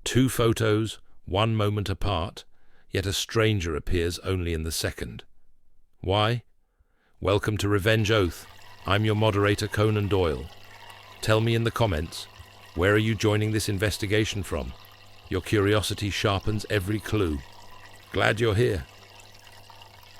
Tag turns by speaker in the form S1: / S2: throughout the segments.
S1: 2 photos, 1 moment apart, yet a stranger appears only in the second. Why? Welcome to Revenge Oath. I'm your moderator, Conan Doyle. Tell me in the comments, where are you joining this investigation from? Your curiosity sharpens every clue. Glad you're here.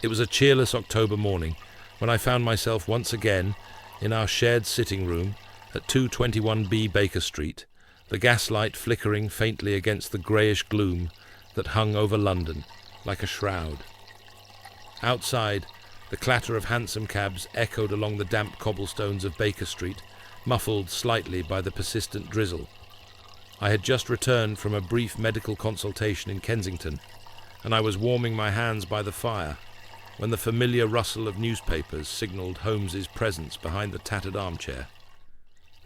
S1: It was a cheerless October morning when I found myself once again in our shared sitting room at 221B Baker Street, the gaslight flickering faintly against the greyish gloom that hung over London like a shroud. Outside, the clatter of hansom cabs echoed along the damp cobblestones of Baker Street, muffled slightly by the persistent drizzle. I had just returned from a brief medical consultation in Kensington, and I was warming my hands by the fire when the familiar rustle of newspapers signalled Holmes's presence behind the tattered armchair.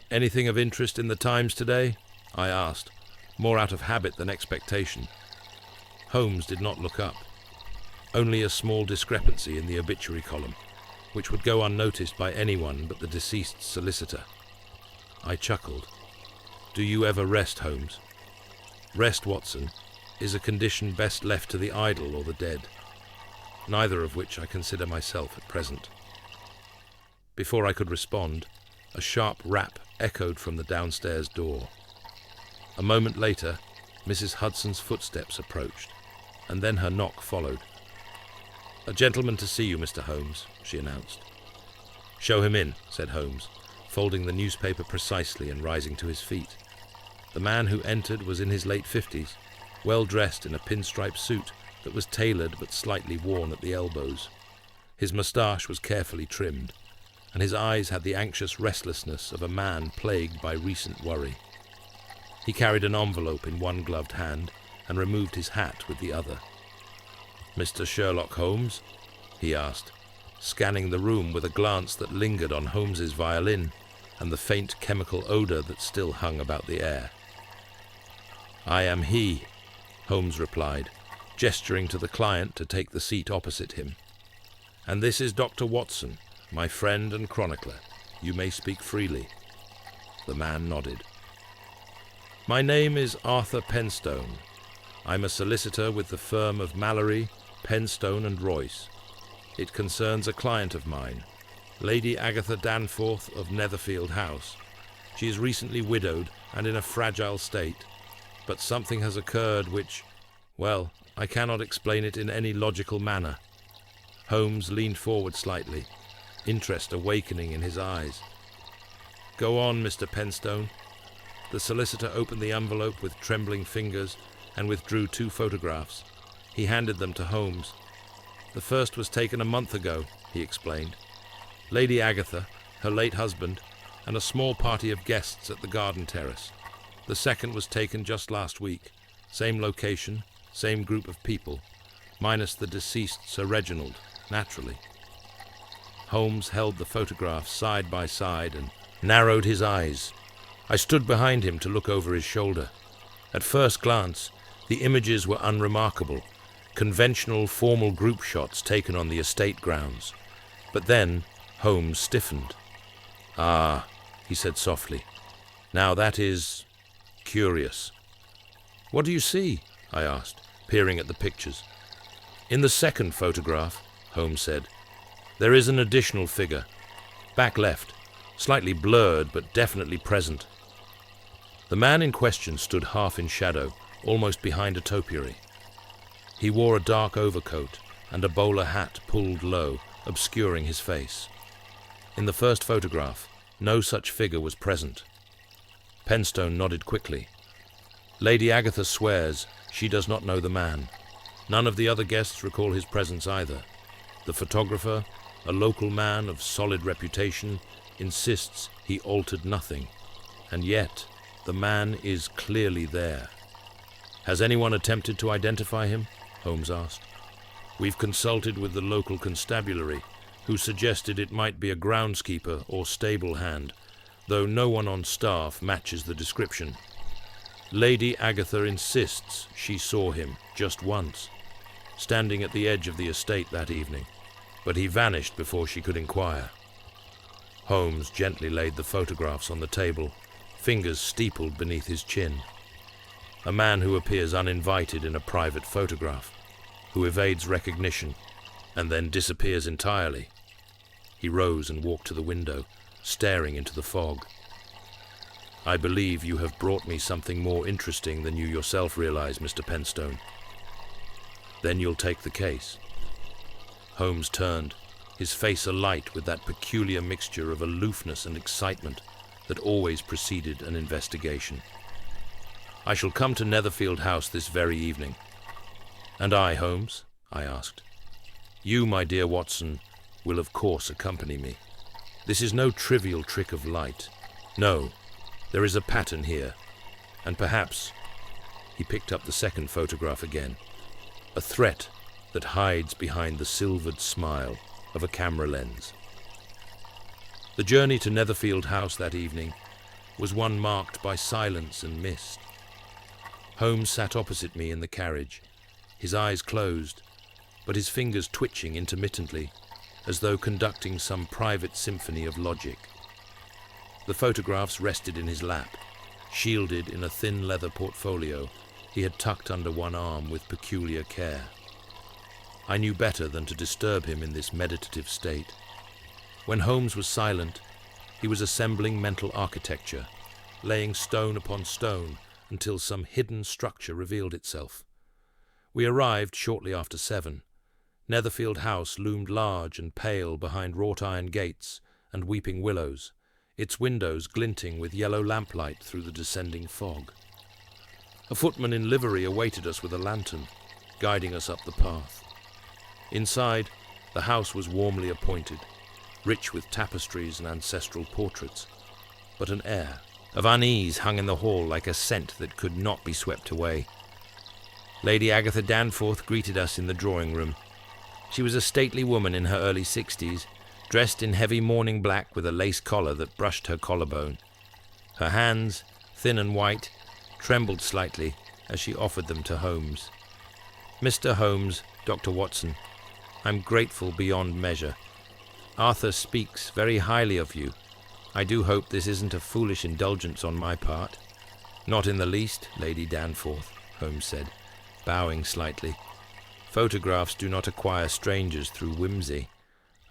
S1: "Anything of interest in the Times today?" I asked, more out of habit than expectation. Holmes did not look up. Only a small discrepancy in the obituary column, which would go unnoticed by anyone but the deceased's solicitor. I chuckled. "Do you ever rest, Holmes?" "Rest, Watson, is a condition best left to the idle or the dead, neither of which I consider myself at present." Before I could respond, a sharp rap echoed from the downstairs door. A moment later, Mrs. Hudson's footsteps approached, and then her knock followed. "A gentleman to see you, Mr. Holmes," she announced. "Show him in," said Holmes, folding the newspaper precisely and rising to his feet. The man who entered was in his late 50s, well dressed in a pinstripe suit that was tailored but slightly worn at the elbows. His moustache was carefully trimmed, and his eyes had the anxious restlessness of a man plagued by recent worry. He carried an envelope in one gloved hand and removed his hat with the other. "Mr. Sherlock Holmes?" he asked, scanning the room with a glance that lingered on Holmes's violin and the faint chemical odour that still hung about the air. "I am he," Holmes replied, gesturing to the client to take the seat opposite him. "And this is Dr. Watson, my friend and chronicler. You may speak freely." The man nodded. "My name is Arthur Penstone. I'm a solicitor with the firm of Mallory, Penstone and Royce. It concerns a client of mine, Lady Agatha Danforth of Netherfield House. She is recently widowed and in a fragile state, but something has occurred which, well, I cannot explain it in any logical manner." Holmes leaned forward slightly, interest awakening in his eyes. "Go on, Mr. Penstone." The solicitor opened the envelope with trembling fingers and withdrew 2 photographs. He handed them to Holmes. "The first was taken a month ago," he explained. "Lady Agatha, her late husband, and a small party of guests at the garden terrace. The second was taken just last week. Same location, same group of people, minus the deceased Sir Reginald, naturally." Holmes held the photographs side by side and narrowed his eyes. I stood behind him to look over his shoulder. At first glance, the images were unremarkable, conventional formal group shots taken on the estate grounds. But then Holmes stiffened. "Ah," he said softly. "Now that is curious." "What do you see?" I asked, peering at the pictures. "In the second photograph," Holmes said, "there is an additional figure. Back left, slightly blurred but definitely present." The man in question stood half in shadow, almost behind a topiary. He wore a dark overcoat and a bowler hat pulled low, obscuring his face. In the first photograph, no such figure was present. Penstone nodded quickly. "Lady Agatha swears she does not know the man. None of the other guests recall his presence either. The photographer, a local man of solid reputation, insists he altered nothing. And yet, the man is clearly there." "Has anyone attempted to identify him?" Holmes asked. "We've consulted with the local constabulary, who suggested it might be a groundskeeper or stable hand, though no one on staff matches the description. Lady Agatha insists she saw him just once, standing at the edge of the estate that evening, but he vanished before she could inquire." Holmes gently laid the photographs on the table, fingers steepled beneath his chin. A man who appears uninvited in a private photograph, who evades recognition and then disappears entirely. He rose and walked to the window, staring into the fog. I believe you have brought me something more interesting than you yourself realize, Mr. Penstone. Then you'll take the case. Holmes turned, his face alight with that peculiar mixture of aloofness and excitement that always preceded an investigation. I shall come to Netherfield House this very evening. And I, Holmes? I asked. You, my dear Watson, will of course accompany me. This is no trivial trick of light. No, there is a pattern here, and perhaps, he picked up the second photograph again, a threat that hides behind the silvered smile of a camera lens. The journey to Netherfield House that evening was one marked by silence and mist. Holmes sat opposite me in the carriage, his eyes closed, but his fingers twitching intermittently, as though conducting some private symphony of logic. The photographs rested in his lap, shielded in a thin leather portfolio he had tucked under one arm with peculiar care. I knew better than to disturb him in this meditative state. When Holmes was silent, he was assembling mental architecture, laying stone upon stone until some hidden structure revealed itself. We arrived shortly after 7. Netherfield House loomed large and pale behind wrought-iron gates and weeping willows, its windows glinting with yellow lamplight through the descending fog. A footman in livery awaited us with a lantern, guiding us up the path. Inside, the house was warmly appointed, rich with tapestries and ancestral portraits, but an air of unease hung in the hall like a scent that could not be swept away. Lady Agatha Danforth greeted us in the drawing-room. She was a stately woman in her early 60s, dressed in heavy mourning black with a lace collar that brushed her collarbone. Her hands, thin and white, trembled slightly as she offered them to Holmes. Mr. Holmes, Dr. Watson, I'm grateful beyond measure. Arthur speaks very highly of you. I do hope this isn't a foolish indulgence on my part. Not in the least, Lady Danforth, Holmes said, bowing slightly. Photographs do not acquire strangers through whimsy.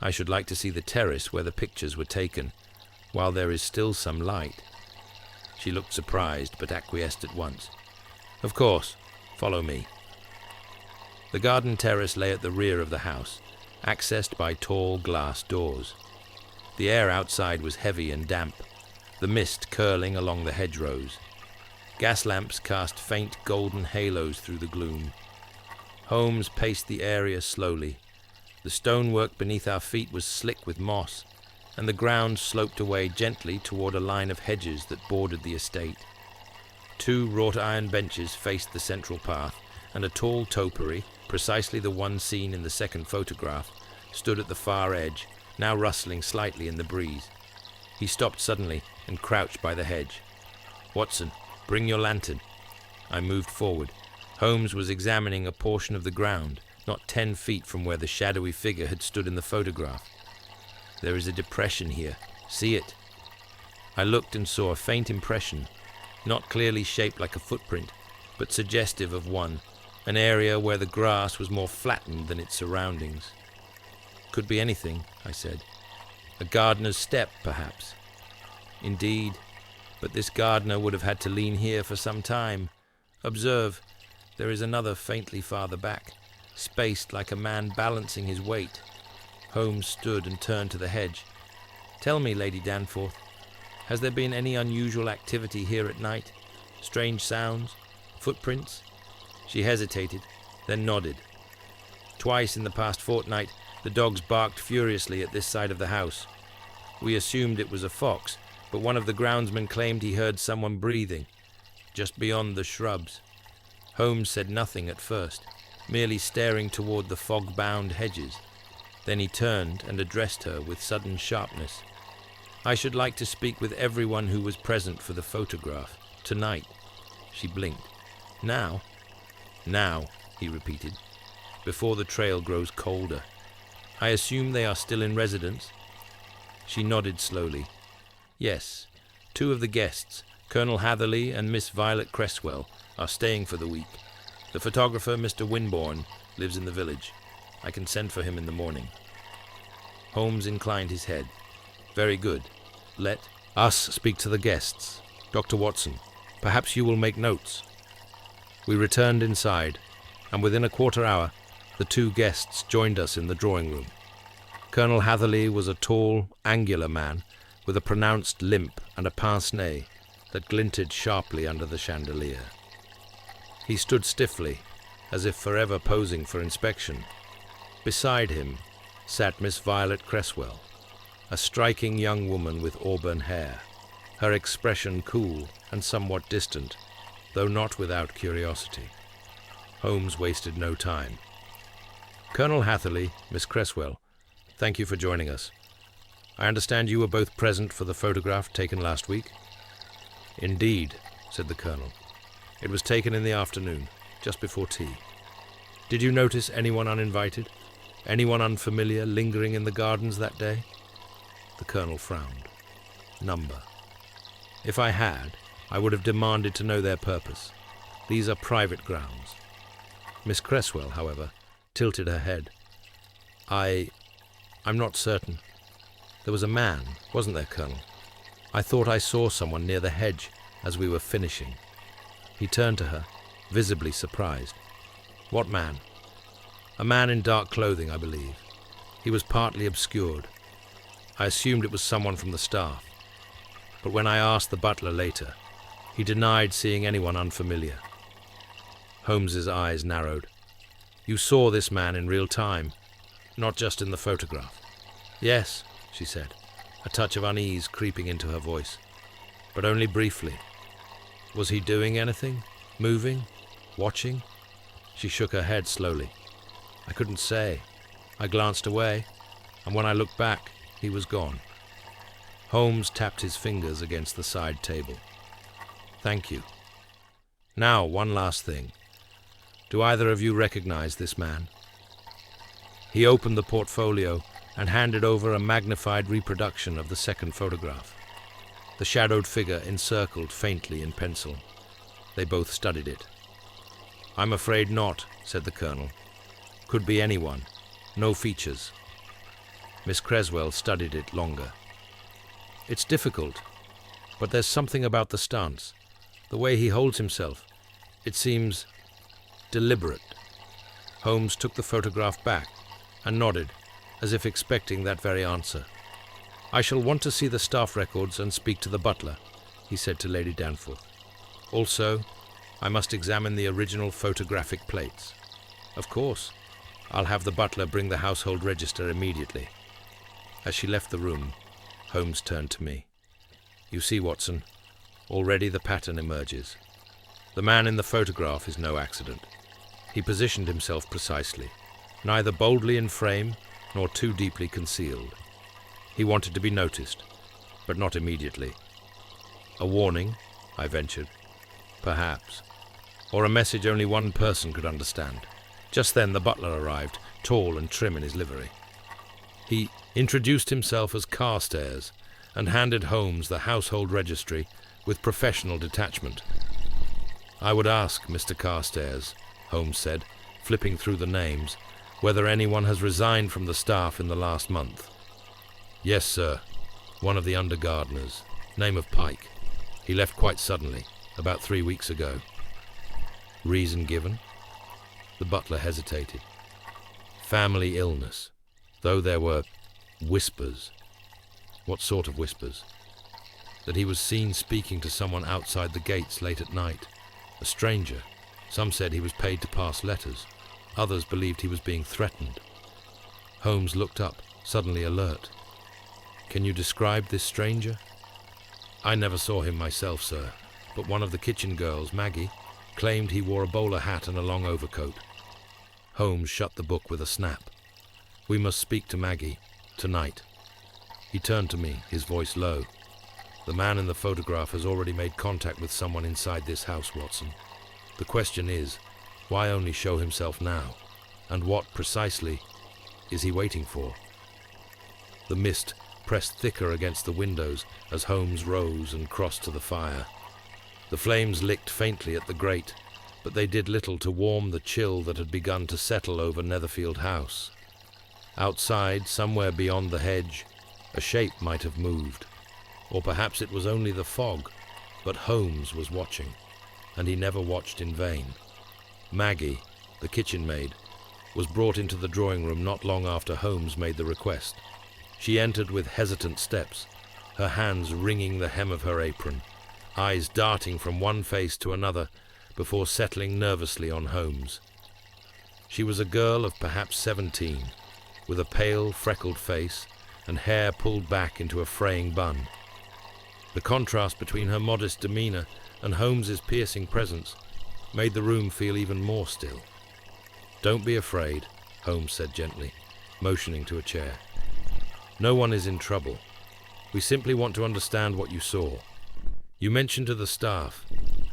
S1: I should like to see the terrace where the pictures were taken, while there is still some light. She looked surprised, but acquiesced at once. Of course, follow me. The garden terrace lay at the rear of the house, accessed by tall glass doors. The air outside was heavy and damp, the mist curling along the hedgerows. Gas lamps cast faint golden halos through the gloom. Holmes paced the area slowly. The stonework beneath our feet was slick with moss, and the ground sloped away gently toward a line of hedges that bordered the estate. 2 wrought-iron benches faced the central path, and a tall topiary, precisely the one seen in the second photograph, stood at the far edge, now rustling slightly in the breeze. He stopped suddenly and crouched by the hedge. Watson, bring your lantern. I moved forward. Holmes was examining a portion of the ground, not 10 feet from where the shadowy figure had stood in the photograph. There is a depression here. See it? I looked and saw a faint impression, not clearly shaped like a footprint, but suggestive of one, an area where the grass was more flattened than its surroundings. Could be anything, I said. A gardener's step, perhaps. Indeed, but this gardener would have had to lean here for some time. Observe, there is another faintly farther back, spaced like a man balancing his weight. Holmes stood and turned to the hedge. Tell me, Lady Danforth, has there been any unusual activity here at night? Strange sounds? Footprints? She hesitated, then nodded. Twice in the past fortnight, the dogs barked furiously at this side of the house. We assumed it was a fox, but one of the groundsmen claimed he heard someone breathing, just beyond the shrubs. Holmes said nothing at first, merely staring toward the fog-bound hedges. Then he turned and addressed her with sudden sharpness. I should like to speak with everyone who was present for the photograph. Tonight. She blinked. Now? Now, he repeated, before the trail grows colder. I assume they are still in residence? She nodded slowly. Yes, 2 of the guests, Colonel Hatherley and Miss Violet Cresswell, are staying for the week. The photographer, Mr. Winborne, lives in the village. I can send for him in the morning." Holmes inclined his head. "Very good. Let us speak to the guests. Dr. Watson, perhaps you will make notes." We returned inside, and within a quarter hour, the two guests joined us in the drawing room. Colonel Hatherley was a tall, angular man with a pronounced limp and a pince-nez that glinted sharply under the chandelier. He stood stiffly, as if forever posing for inspection. Beside him sat Miss Violet Cresswell, a striking young woman with auburn hair, her expression cool and somewhat distant, though not without curiosity. Holmes wasted no time. "Colonel Hatherley, Miss Cresswell, thank you for joining us. I understand you were both present for the photograph taken last week?" "Indeed," said the Colonel. "It was taken in the afternoon, just before tea. Did you notice anyone uninvited? Anyone unfamiliar lingering in the gardens that day?" The Colonel frowned. "Number. If I had, I would have demanded to know their purpose. These are private grounds." Miss Cresswell, however, tilted her head. I'm not certain. There was a man, wasn't there, Colonel? I thought I saw someone near the hedge as we were finishing." He turned to her, visibly surprised. "What man?" "A man in dark clothing, I believe. He was partly obscured. I assumed it was someone from the staff. But when I asked the butler later, he denied seeing anyone unfamiliar." Holmes's eyes narrowed. "You saw this man in real time, not just in the photograph?" "Yes," she said, a touch of unease creeping into her voice, "but only briefly." "Was he doing anything? Moving? Watching?" She shook her head slowly. "I couldn't say. I glanced away, and when I looked back, he was gone." Holmes tapped his fingers against the side table. "Thank you. Now, one last thing. Do either of you recognize this man?" He opened the portfolio and handed over a magnified reproduction of the second photograph. The shadowed figure encircled faintly in pencil. They both studied it. "I'm afraid not," said the Colonel. "Could be anyone. No features." Miss Cresswell studied it longer. "It's difficult, but there's something about the stance, the way he holds himself. It seems deliberate." Holmes took the photograph back and nodded, as if expecting that very answer. "I shall want to see the staff records and speak to the butler," he said to Lady Danforth. "Also, I must examine the original photographic plates. Of course, I'll have the butler bring the household register immediately." As she left the room, Holmes turned to me. "You see, Watson, already the pattern emerges. The man in the photograph is no accident. He positioned himself precisely, neither boldly in frame nor too deeply concealed. He wanted to be noticed, but not immediately. A warning, I ventured. Perhaps. Or a message only one person could understand. Just then the butler arrived, tall and trim in his livery. He introduced himself as Carstairs and handed Holmes the household registry with professional detachment. "I would ask, Mr. Carstairs," Holmes said, flipping through the names, "whether anyone has resigned from the staff in the last month." "Yes, sir. One of the under gardeners. Name of Pike. He left quite suddenly, about 3 weeks ago." "Reason given?" The butler hesitated. "Family illness, though there were whispers." "What sort of whispers?" "That he was seen speaking to someone outside the gates late at night. A stranger. Some said he was paid to pass letters. Others believed he was being threatened." Holmes looked up, suddenly alert. "Can you describe this stranger?" "I never saw him myself, sir, but one of the kitchen girls, Maggie, claimed he wore a bowler hat and a long overcoat." Holmes shut the book with a snap. "We must speak to Maggie, tonight." He turned to me, his voice low. "The man in the photograph has already made contact with someone inside this house, Watson. The question is, why only show himself now? And what, precisely, is he waiting for?" The mist pressed thicker against the windows as Holmes rose and crossed to the fire. The flames licked faintly at the grate but they did little to warm the chill that had begun to settle over Netherfield House. Outside, somewhere beyond the hedge, a shape might have moved, or perhaps it was only the fog, but Holmes was watching, and he never watched in vain. Maggie, the kitchen maid, was brought into the drawing room not long after Holmes made the request. She entered with hesitant steps, her hands wringing the hem of her apron, eyes darting from one face to another before settling nervously on Holmes. She was a girl of perhaps 17, with a pale, freckled face and hair pulled back into a fraying bun. The contrast between her modest demeanor and Holmes's piercing presence made the room feel even more still. "Don't be afraid," Holmes said gently, motioning to a chair. "No one is in trouble. We simply want to understand what you saw. You mentioned to the staff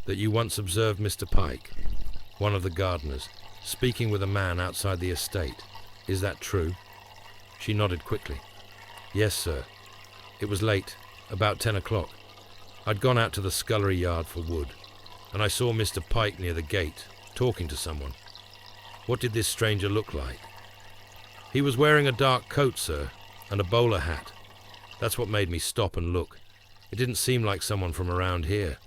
S1: that you once observed Mr. Pike, one of the gardeners, speaking with a man outside the estate. Is that true?" She nodded quickly. "Yes, sir. It was late, about 10 o'clock. I'd gone out to the scullery yard for wood, and I saw Mr. Pike near the gate, talking to someone." "What did this stranger look like?" "He was wearing a dark coat, sir, and a bowler hat. That's what made me stop and look. It didn't seem like someone from around here.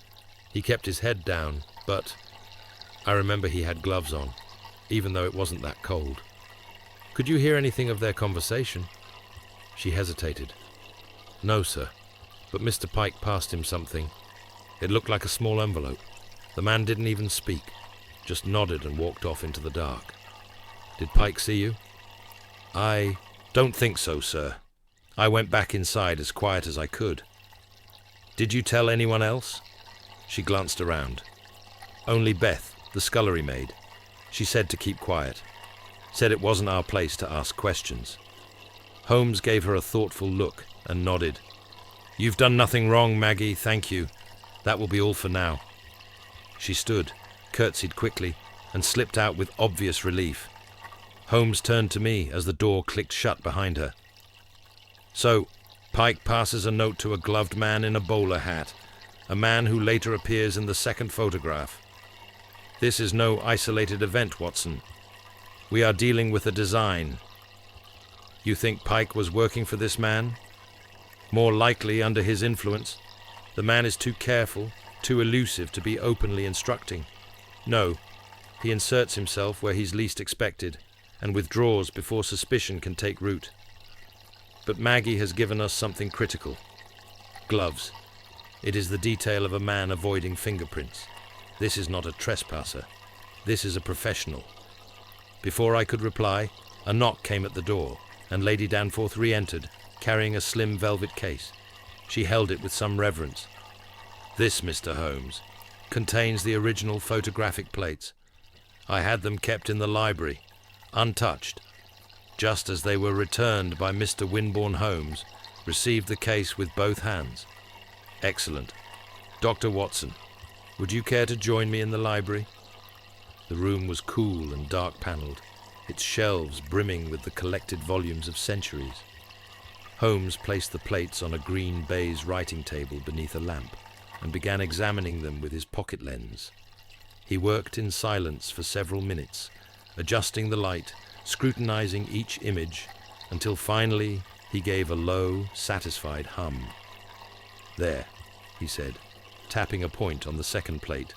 S1: He kept his head down, but I remember he had gloves on, even though it wasn't that cold." "Could you hear anything of their conversation?" She hesitated. "No, sir, but Mr. Pike passed him something. It looked like a small envelope. The man didn't even speak, just nodded and walked off into the dark." "Did Pike see you?" "I don't think so, sir. I went back inside as quiet as I could." "Did you tell anyone else?" She glanced around. "Only Beth, the scullery maid. She said to keep quiet. Said it wasn't our place to ask questions." Holmes gave her a thoughtful look and nodded. "You've done nothing wrong, Maggie, thank you. That will be all for now." She stood, curtsied quickly, and slipped out with obvious relief. Holmes turned to me as the door clicked shut behind her. "So, Pike passes a note to a gloved man in a bowler hat, a man who later appears in the second photograph. This is no isolated event, Watson. We are dealing with a design. You think Pike was working for this man? More likely under his influence. The man is too careful, too elusive to be openly instructing. No, he inserts himself where he's least expected and withdraws before suspicion can take root. But Maggie has given us something critical. Gloves. It is the detail of a man avoiding fingerprints. This is not a trespasser. This is a professional." Before I could reply, a knock came at the door, and Lady Danforth re-entered, carrying a slim velvet case. She held it with some reverence. "This, Mr. Holmes, contains the original photographic plates. I had them kept in the library, untouched, just as they were returned by Mr. Winborne Holmes, received the case with both hands." "Excellent. Dr. Watson, would you care to join me in the library?" The room was cool and dark-panelled, its shelves brimming with the collected volumes of centuries. Holmes placed the plates on a green baize writing table beneath a lamp and began examining them with his pocket lens. He worked in silence for several minutes, adjusting the light, scrutinizing each image, until finally he gave a low, satisfied hum. "There," he said, tapping a point on the second plate.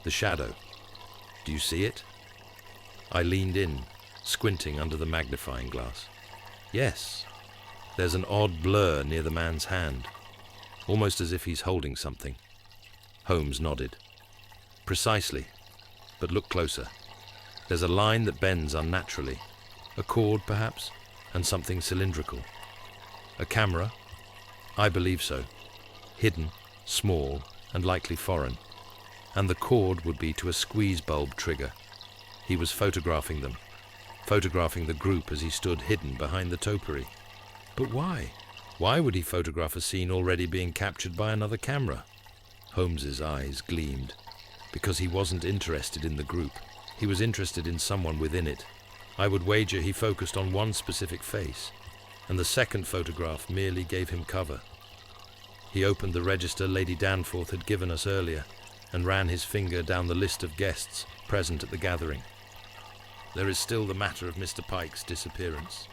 S1: "The shadow. Do you see it?" I leaned in, squinting under the magnifying glass. "Yes. There's an odd blur near the man's hand, almost as if he's holding something." Holmes nodded. "Precisely. But look closer. There's a line that bends unnaturally. A cord, perhaps, and something cylindrical. A camera? I believe so. Hidden, small, and likely foreign. And the cord would be to a squeeze bulb trigger. He was photographing them, photographing the group as he stood hidden behind the topiary. But why? Why would he photograph a scene already being captured by another camera?" Holmes's eyes gleamed. "Because he wasn't interested in the group. He was interested in someone within it. I would wager he focused on one specific face, and the second photograph merely gave him cover." He opened the register Lady Danforth had given us earlier and ran his finger down the list of guests present at the gathering. There is still the matter of Mr. Pike's disappearance.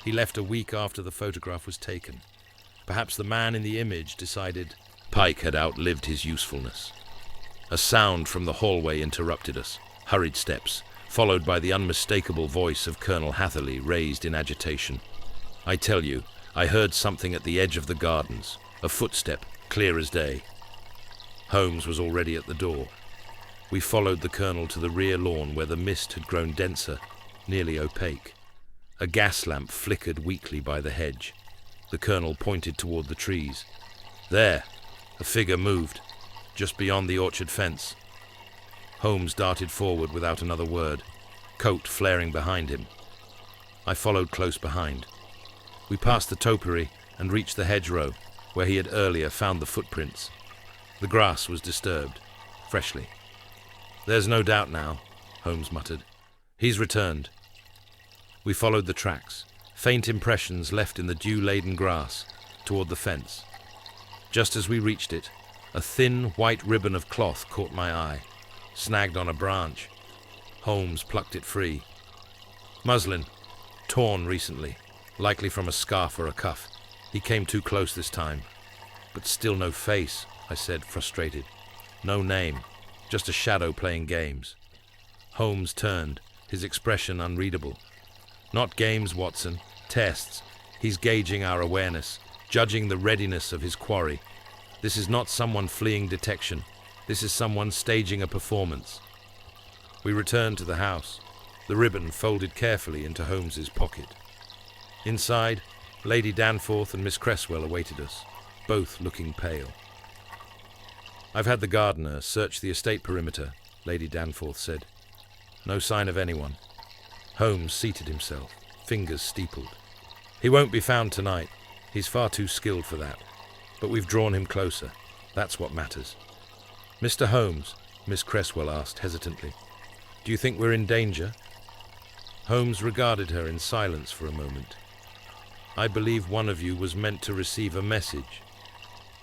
S1: He left a week after the photograph was taken. Perhaps the man in the image decided Pike had outlived his usefulness. A sound from the hallway interrupted us. Hurried steps, followed by the unmistakable voice of Colonel Hatherley, raised in agitation. I tell you, I heard something at the edge of the gardens, a footstep, clear as day. Holmes was already at the door. We followed the Colonel to the rear lawn where the mist had grown denser, nearly opaque. A gas lamp flickered weakly by the hedge. The Colonel pointed toward the trees. There, a figure moved, just beyond the orchard fence. Holmes darted forward without another word, coat flaring behind him. I followed close behind. We passed the topiary and reached the hedgerow, where he had earlier found the footprints. The grass was disturbed, freshly. "There's no doubt now," Holmes muttered. "He's returned." We followed the tracks, faint impressions left in the dew-laden grass, toward the fence. Just as we reached it, a thin white ribbon of cloth caught my eye, snagged on a branch. Holmes plucked it free. Muslin, torn recently, likely from a scarf or a cuff. He came too close this time. But still no face, I said, frustrated. No name, just a shadow playing games. Holmes turned, his expression unreadable. "Not games, Watson, tests. He's gauging our awareness, judging the readiness of his quarry. This is not someone fleeing detection. This is someone staging a performance." We returned to the house, the ribbon folded carefully into Holmes's pocket. Inside, Lady Danforth and Miss Cresswell awaited us, both looking pale. "I've had the gardener search the estate perimeter," Lady Danforth said. "No sign of anyone." Holmes seated himself, fingers steepled. "He won't be found tonight. He's far too skilled for that. But we've drawn him closer. That's what matters." "Mr. Holmes," Miss Cresswell asked hesitantly, "do you think we're in danger?" Holmes regarded her in silence for a moment. "I believe one of you was meant to receive a message.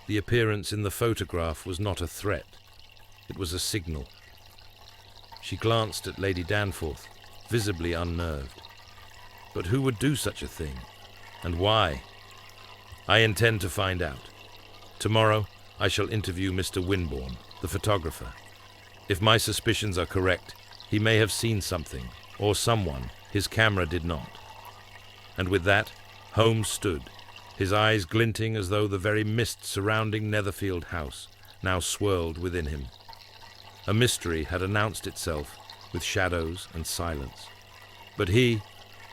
S1: The appearance in the photograph was not a threat. It was a signal." She glanced at Lady Danforth, visibly unnerved. "But who would do such a thing? And why?" "I intend to find out. Tomorrow I shall interview Mr. Winborne, the photographer. If my suspicions are correct, he may have seen something, or someone his camera did not." And with that, Holmes stood, his eyes glinting as though the very mist surrounding Netherfield House now swirled within him. A mystery had announced itself with shadows and silence. But he,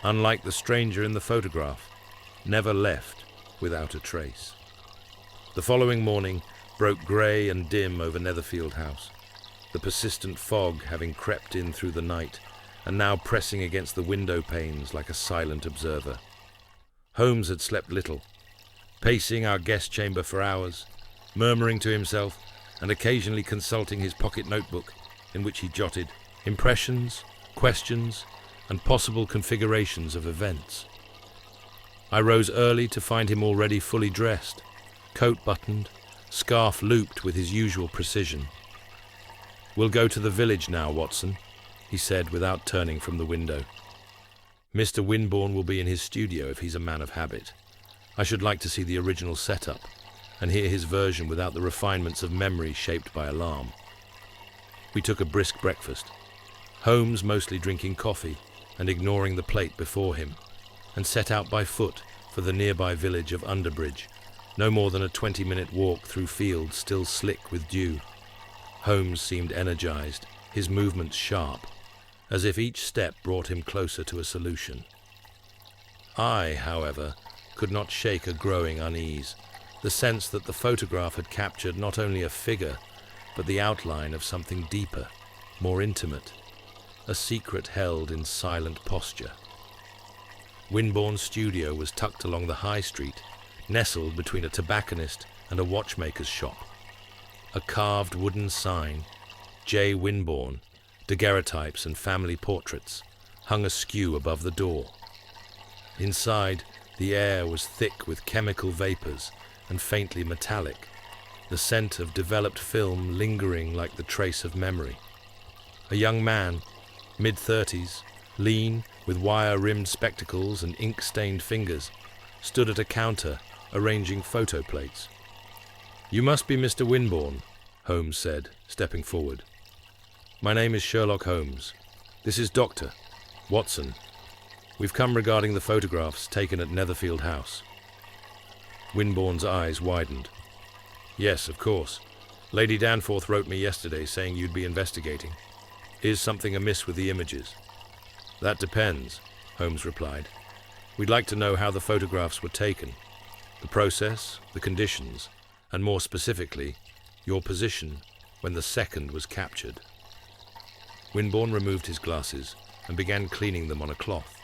S1: unlike the stranger in the photograph, never left without a trace. The following morning broke grey and dim over Netherfield House, the persistent fog having crept in through the night and now pressing against the window panes like a silent observer. Holmes had slept little, pacing our guest chamber for hours, murmuring to himself and occasionally consulting his pocket notebook in which he jotted impressions, questions, and possible configurations of events. I rose early to find him already fully dressed, coat buttoned, scarf looped with his usual precision. "We'll go to the village now, Watson," he said without turning from the window. "Mr. Winborne will be in his studio if he's a man of habit. I should like to see the original setup and hear his version without the refinements of memory shaped by alarm." We took a brisk breakfast, Holmes mostly drinking coffee and ignoring the plate before him, and set out by foot for the nearby village of Underbridge, no more than a 20-minute walk through fields still slick with dew. Holmes seemed energized, his movements sharp, as if each step brought him closer to a solution. I, however, could not shake a growing unease, the sense that the photograph had captured not only a figure, but the outline of something deeper, more intimate, a secret held in silent posture. Winborne's studio was tucked along the high street, nestled between a tobacconist and a watchmaker's shop. A carved wooden sign, J. Winborne, daguerreotypes and family portraits, hung askew above the door. Inside, the air was thick with chemical vapors and faintly metallic, the scent of developed film lingering like the trace of memory. A young man, mid-30s, lean, with wire-rimmed spectacles and ink-stained fingers, stood at a counter, arranging photo plates. "You must be Mr. Winborn," Holmes said, stepping forward. "My name is Sherlock Holmes. This is Dr. Watson. We've come regarding the photographs taken at Netherfield House." Winborn's eyes widened. "Yes, of course. Lady Danforth wrote me yesterday saying you'd be investigating. Is something amiss with the images?" "That depends," Holmes replied. "We'd like to know how the photographs were taken, the process, the conditions, and more specifically, your position when the second was captured." Winborn removed his glasses and began cleaning them on a cloth,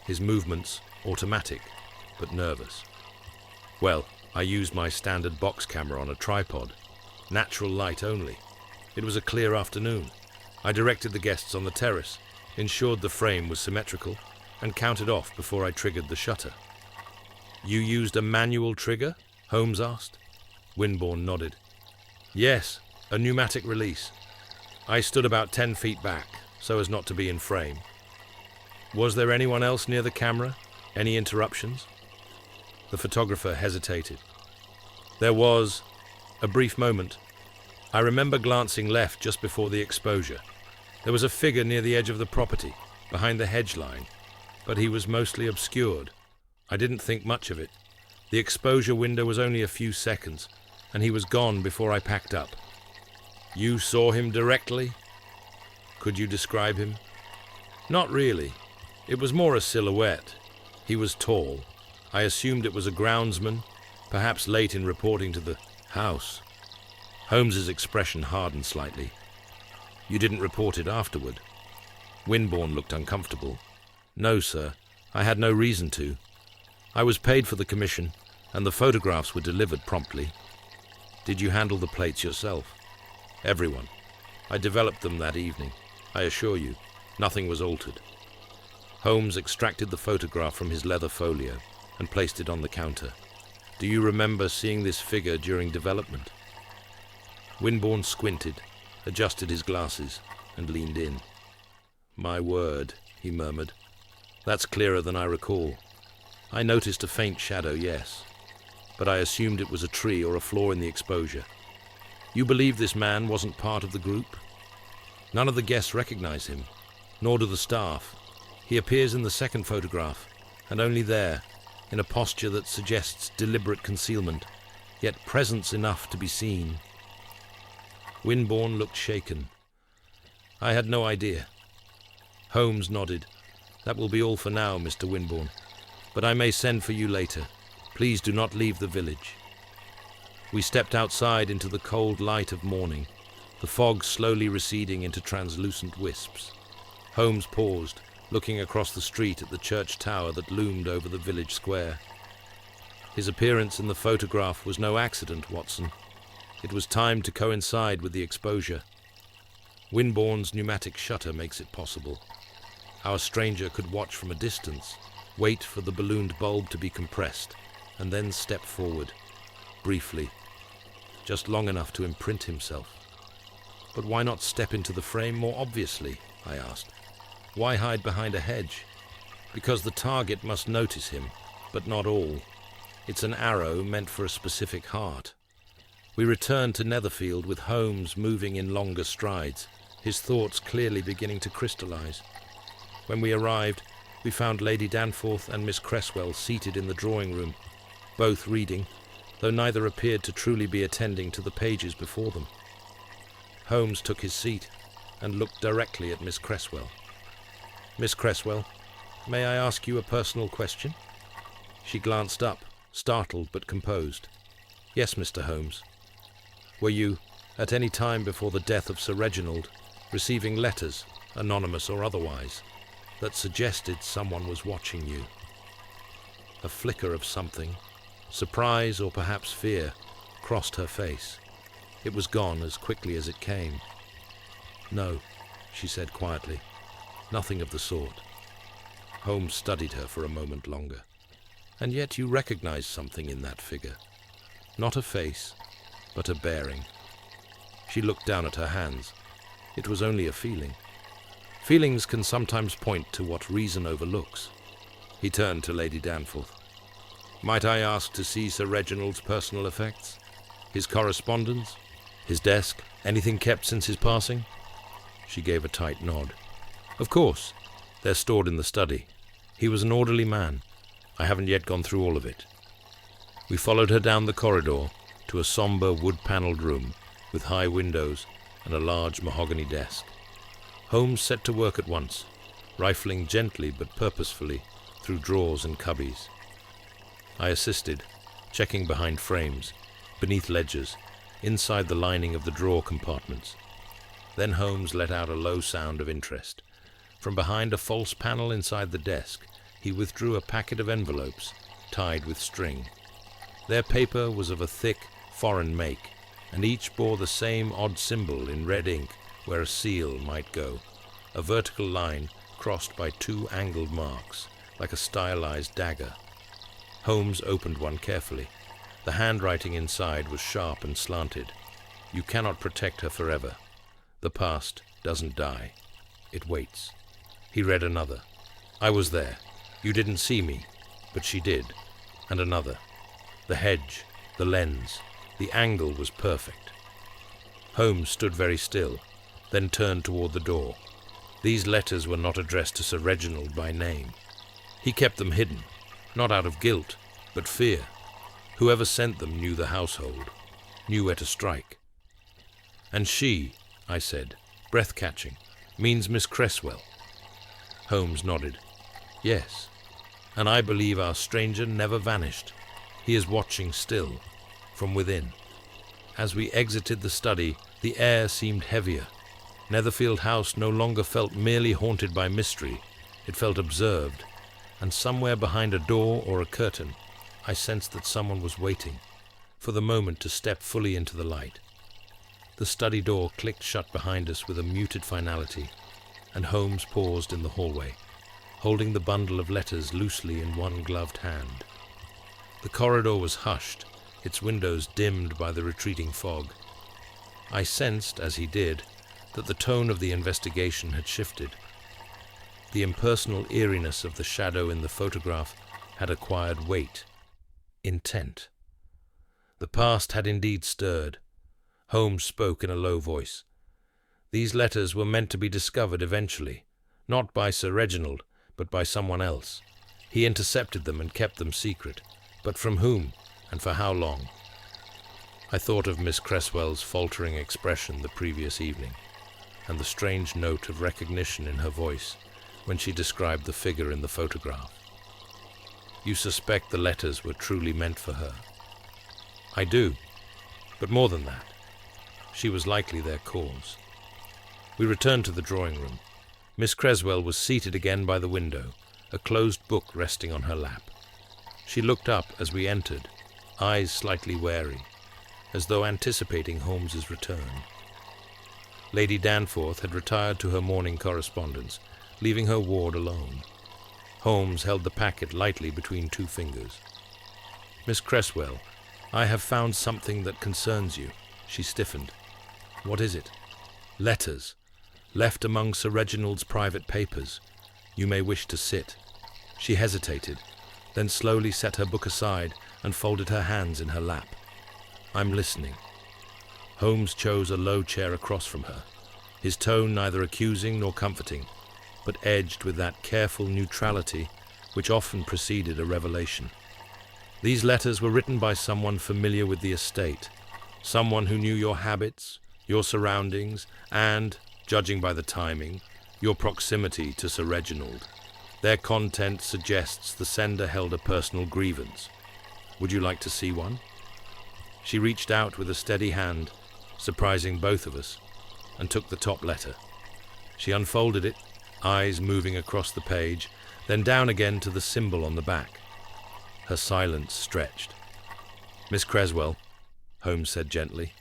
S1: his movements automatic but nervous. "Well, I used my standard box camera on a tripod, natural light only. It was a clear afternoon. I directed the guests on the terrace, ensured the frame was symmetrical, and counted off before I triggered the shutter." "You used a manual trigger?" Holmes asked. Winborn nodded. "Yes, a pneumatic release. I stood about 10 feet back, so as not to be in frame." "Was there anyone else near the camera? Any interruptions?" The photographer hesitated. "There was a brief moment. I remember glancing left just before the exposure. There was a figure near the edge of the property, behind the hedge line, but he was mostly obscured. I didn't think much of it. The exposure window was only a few seconds, and he was gone before I packed up." "You saw him directly? Could you describe him?" "Not really. It was more a silhouette. He was tall. I assumed it was a groundsman, perhaps late in reporting to the house." Holmes's expression hardened slightly. "You didn't report it afterward?" Winborn looked uncomfortable. "No, sir. I had no reason to. I was paid for the commission, and the photographs were delivered promptly." "Did you handle the plates yourself?" "Everyone. I developed them that evening. I assure you, nothing was altered." Holmes extracted the photograph from his leather folio and placed it on the counter. "Do you remember seeing this figure during development?" Winborn squinted, adjusted his glasses, and leaned in. "My word," he murmured. "That's clearer than I recall. I noticed a faint shadow, yes, but I assumed it was a tree or a flaw in the exposure. You believe this man wasn't part of the group?" "None of the guests recognize him, nor do the staff. He appears in the second photograph, and only there, in a posture that suggests deliberate concealment, yet presence enough to be seen." Winborn looked shaken. "I had no idea." Holmes nodded. "That will be all for now, Mr. Winborn, but I may send for you later. Please do not leave the village." We stepped outside into the cold light of morning, the fog slowly receding into translucent wisps. Holmes paused, looking across the street at the church tower that loomed over the village square. "His appearance in the photograph was no accident, Watson. It was timed to coincide with the exposure. Winborn's pneumatic shutter makes it possible. Our stranger could watch from a distance, wait for the ballooned bulb to be compressed, and then step forward, briefly, just long enough to imprint himself." "But why not step into the frame more obviously?" I asked. "Why hide behind a hedge?" "Because the target must notice him, but not all. It's an arrow meant for a specific heart." We returned to Netherfield with Holmes moving in longer strides, his thoughts clearly beginning to crystallize. When we arrived, we found Lady Danforth and Miss Cresswell seated in the drawing room, both reading, though neither appeared to truly be attending to the pages before them. Holmes took his seat and looked directly at Miss Cresswell. "Miss Cresswell, may I ask you a personal question?" She glanced up, startled but composed. "Yes, Mr. Holmes." "Were you, at any time before the death of Sir Reginald, receiving letters, anonymous or otherwise, that suggested someone was watching you?" A flicker of something, surprise or perhaps fear, crossed her face. It was gone as quickly as it came. "No," she said quietly. "Nothing of the sort." Holmes studied her for a moment longer. "And yet you recognize something in that figure. Not a face, but a bearing. She looked down at her hands. It was only a feeling. Feelings can sometimes point to what reason overlooks. He turned to Lady Danforth. "Might I ask to see Sir Reginald's personal effects? His correspondence? His desk? Anything kept since his passing?" She gave a tight nod. "Of course. They're stored in the study. He was an orderly man. I haven't yet gone through all of it." We followed her down the corridor to a somber wood-panelled room with high windows and a large mahogany desk. Holmes set to work at once, rifling gently but purposefully through drawers and cubbies. I assisted, checking behind frames, beneath ledgers, inside the lining of the drawer compartments. Then Holmes let out a low sound of interest. From behind a false panel inside the desk, he withdrew a packet of envelopes tied with string. Their paper was of a thick, foreign make, and each bore the same odd symbol in red ink where a seal might go, a vertical line crossed by two angled marks, like a stylized dagger. Holmes opened one carefully. The handwriting inside was sharp and slanted. "You cannot protect her forever. The past doesn't die. It waits." He read another. "I was there. You didn't see me, but she did." And another. "The hedge, the lens, the angle was perfect." Holmes stood very still, then turned toward the door. These letters were not addressed to Sir Reginald by name. He kept them hidden, not out of guilt, but fear. Whoever sent them knew the household, knew where to strike. "And she," I said, breath-catching, "means Miss Cresswell." Holmes nodded. "Yes, and I believe our stranger never vanished. He is watching still, from within." As we exited the study, the air seemed heavier. Netherfield House no longer felt merely haunted by mystery. It felt observed, and somewhere behind a door or a curtain, I sensed that someone was waiting for the moment to step fully into the light. The study door clicked shut behind us with a muted finality, and Holmes paused in the hallway, holding the bundle of letters loosely in one gloved hand. The corridor was hushed, its windows dimmed by the retreating fog. I sensed, as he did, that the tone of the investigation had shifted. The impersonal eeriness of the shadow in the photograph had acquired weight, intent. The past had indeed stirred. Holmes spoke in a low voice. These letters were meant to be discovered eventually, not by Sir Reginald, but by someone else. He intercepted them and kept them secret. But from whom, and for how long? I thought of Miss Cresswell's faltering expression the previous evening, and the strange note of recognition in her voice when she described the figure in the photograph. "You suspect the letters were truly meant for her?" "I do, but more than that. She was likely their cause." We returned to the drawing room. Miss Cresswell was seated again by the window, a closed book resting on her lap. She looked up as we entered, eyes slightly wary, as though anticipating Holmes's return. Lady Danforth had retired to her morning correspondence, leaving her ward alone. Holmes held the packet lightly between two fingers. "Miss Cresswell, I have found something that concerns you." She stiffened. "What is it?" "Letters, left among Sir Reginald's private papers. You may wish to sit." She hesitated, then slowly set her book aside and folded her hands in her lap. "I'm listening." Holmes chose a low chair across from her, his tone neither accusing nor comforting, but edged with that careful neutrality which often preceded a revelation. "These letters were written by someone familiar with the estate, someone who knew your habits, your surroundings, and, judging by the timing, your proximity to Sir Reginald. Their content suggests the sender held a personal grievance. Would you like to see one?" She reached out with a steady hand, surprising both of us, and took the top letter. She unfolded it, eyes moving across the page, then down again to the symbol on the back. Her silence stretched. "Miss Cresswell," Holmes said gently.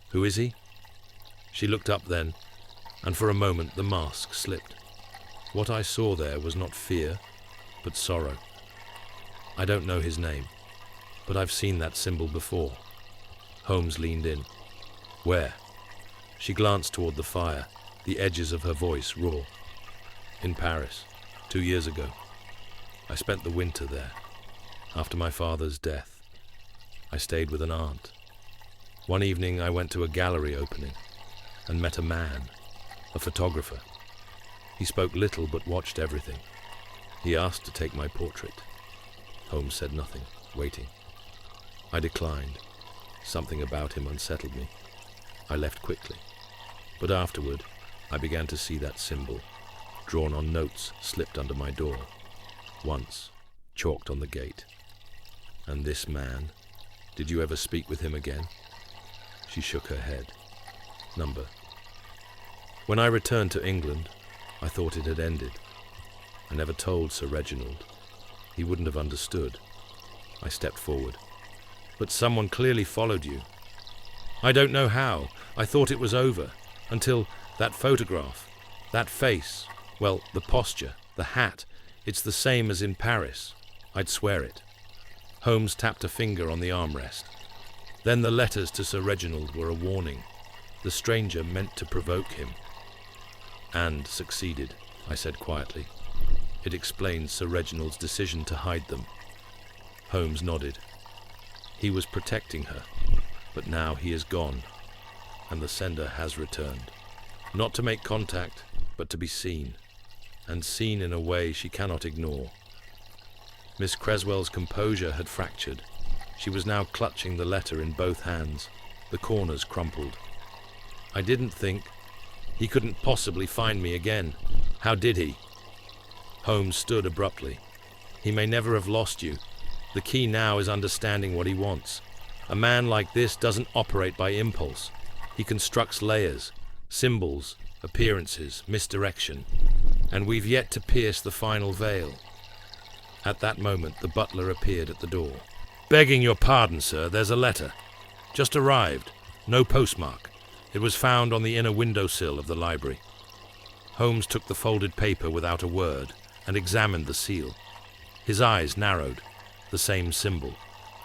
S1: "Who is he?" She looked up then, and for a moment the mask slipped. What I saw there was not fear, but sorrow. "I don't know his name, but I've seen that symbol before." Holmes leaned in. Where? She glanced toward the fire, the edges of her voice raw. In Paris, 2 years ago. I spent the winter there, after my father's death. I stayed with an aunt. One evening I went to a gallery opening and met a man, a photographer. He spoke little but watched everything. He asked to take my portrait. Holmes said nothing, waiting. I declined. Something about him unsettled me. I left quickly. But afterward, I began to see that symbol, drawn on notes slipped under my door, once chalked on the gate. And this man, did you ever speak with him again? She shook her head. Number. When I returned to England, I thought it had ended. I never told Sir Reginald. He wouldn't have understood. I stepped forward. But someone clearly followed you. I don't know how. I thought it was over, until that photograph, that face, well, the posture, the hat, it's the same as in Paris. I'd swear it. Holmes tapped a finger on the armrest. Then the letters to Sir Reginald were a warning. The stranger meant to provoke him. And succeeded, I said quietly. It explains Sir Reginald's decision to hide them. Holmes nodded. He was protecting her, but now he is gone, and the sender has returned. Not to make contact, but to be seen, and seen in a way she cannot ignore. Miss Creswell's composure had fractured. She was now clutching the letter in both hands, the corners crumpled. I didn't think. He couldn't possibly find me again. How did he? Holmes stood abruptly. He may never have lost you. The key now is understanding what he wants. A man like this doesn't operate by impulse. He constructs layers, symbols, appearances, misdirection. And we've yet to pierce the final veil. At that moment, the butler appeared at the door. Begging your pardon, sir, there's a letter. Just arrived. No postmark. It was found on the inner windowsill of the library. Holmes took the folded paper without a word and examined the seal. His eyes narrowed. The same symbol,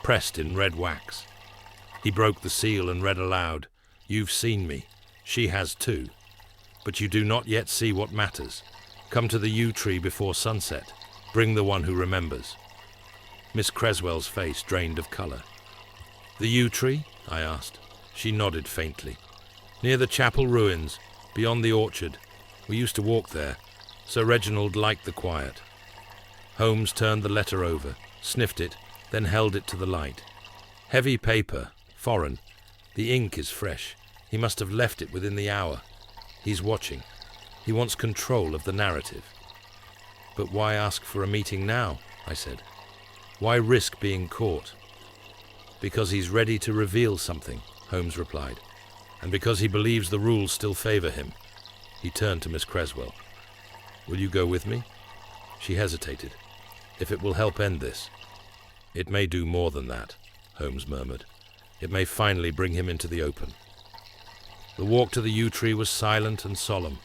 S1: pressed in red wax. He broke the seal and read aloud, You've seen me. She has too. But you do not yet see what matters. Come to the yew tree before sunset. Bring the one who remembers. Miss Creswell's face drained of colour. The yew tree? I asked. She nodded faintly. Near the chapel ruins, beyond the orchard. We used to walk there. Sir Reginald liked the quiet. Holmes turned the letter over, sniffed it, then held it to the light. Heavy paper, foreign. The ink is fresh. He must have left it within the hour. He's watching. He wants control of the narrative. But why ask for a meeting now? I said. Why risk being caught? Because he's ready to reveal something, Holmes replied, and because he believes the rules still favor him. He turned to Miss Creswell. Will you go with me? She hesitated. If it will help end this. It may do more than that, Holmes murmured. It may finally bring him into the open. The walk to the yew tree was silent and solemn.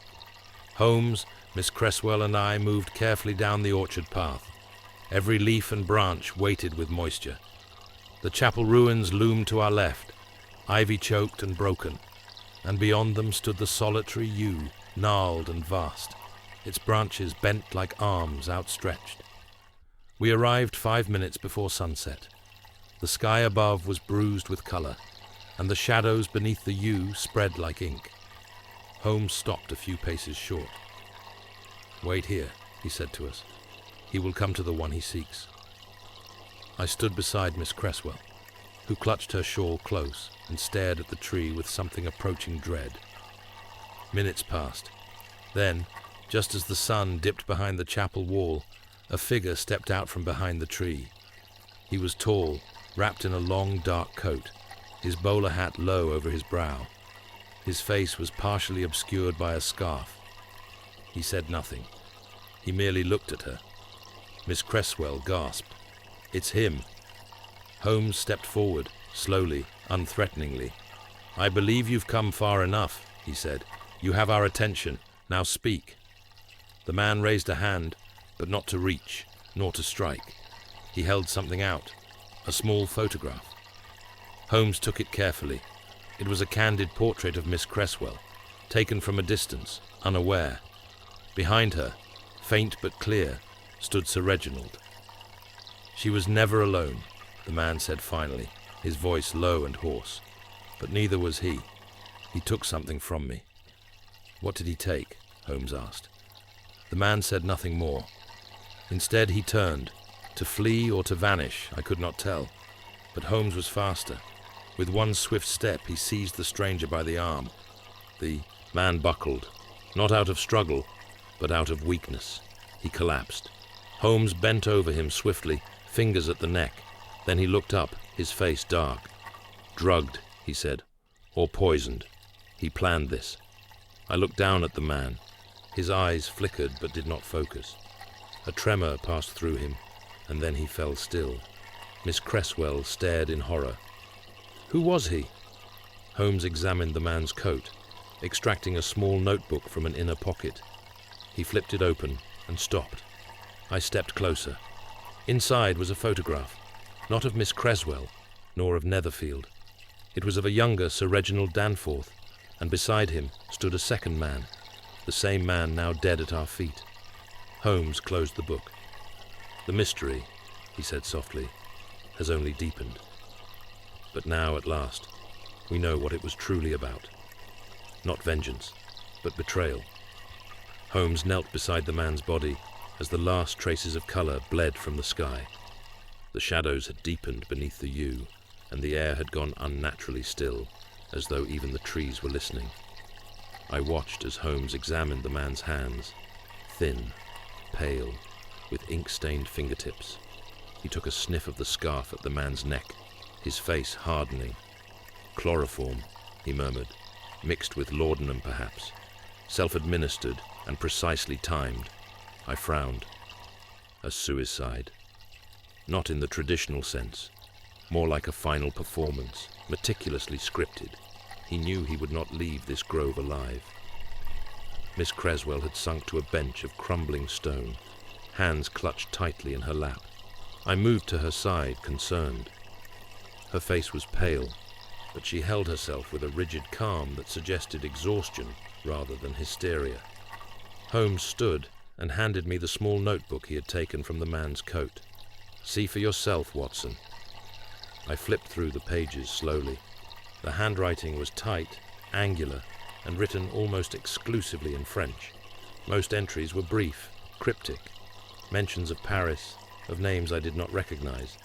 S1: Holmes, Miss Creswell and I moved carefully down the orchard path. Every leaf and branch weighted with moisture. The chapel ruins loomed to our left, ivy-choked and broken, and beyond them stood the solitary yew, gnarled and vast, its branches bent like arms outstretched. We arrived 5 minutes before sunset. The sky above was bruised with colour, and the shadows beneath the yew spread like ink. Holmes stopped a few paces short. Wait here, he said to us. He will come to the one he seeks. I stood beside Miss Creswell, who clutched her shawl close and stared at the tree with something approaching dread. Minutes passed. Then, just as the sun dipped behind the chapel wall, a figure stepped out from behind the tree. He was tall, wrapped in a long, dark coat, his bowler hat low over his brow. His face was partially obscured by a scarf. He said nothing. He merely looked at her. Miss Creswell gasped. It's him. Holmes stepped forward, slowly, unthreateningly. I believe you've come far enough, he said. You have our attention. Now speak. The man raised a hand, but not to reach, nor to strike. He held something out, a small photograph. Holmes took it carefully. It was a candid portrait of Miss Cresswell, taken from a distance, unaware. Behind her, faint but clear, stood Sir Reginald. "She was never alone," the man said finally, his voice low and hoarse. "But neither was he. He took something from me." "What did he take?" Holmes asked. The man said nothing more. Instead he turned, to flee or to vanish, I could not tell. But Holmes was faster. With one swift step he seized the stranger by the arm. The man buckled, not out of struggle, but out of weakness. He collapsed. Holmes bent over him swiftly, fingers at the neck. Then he looked up, his face dark. "Drugged," he said, "or poisoned. He planned this." I looked down at the man. His eyes flickered but did not focus. A tremor passed through him, and then he fell still. Miss Cresswell stared in horror. "Who was he?" Holmes examined the man's coat, extracting a small notebook from an inner pocket. He flipped it open and stopped. I stepped closer. Inside was a photograph, not of Miss Cresswell, nor of Netherfield. It was of a younger Sir Reginald Danforth, and beside him stood a second man, the same man now dead at our feet. Holmes closed the book. "The mystery," he said softly, "has only deepened. But now, at last, we know what it was truly about. Not vengeance, but betrayal." Holmes knelt beside the man's body as the last traces of color bled from the sky. The shadows had deepened beneath the yew, and the air had gone unnaturally still, as though even the trees were listening. I watched as Holmes examined the man's hands, thin, pale, with ink-stained fingertips. He took a sniff of the scarf at the man's neck, his face hardening. "Chloroform," he murmured, "mixed with laudanum perhaps, self-administered and precisely timed." I frowned. "A suicide. Not in the traditional sense, more like a final performance, meticulously scripted. He knew he would not leave this grove alive." Miss Cresswell had sunk to a bench of crumbling stone, hands clutched tightly in her lap. I moved to her side, concerned. Her face was pale, but she held herself with a rigid calm that suggested exhaustion rather than hysteria. Holmes stood and handed me the small notebook he had taken from the man's coat. "See for yourself, Watson." I flipped through the pages slowly. The handwriting was tight, angular, and written almost exclusively in French. Most entries were brief, cryptic, mentions of Paris, of names I did not recognize.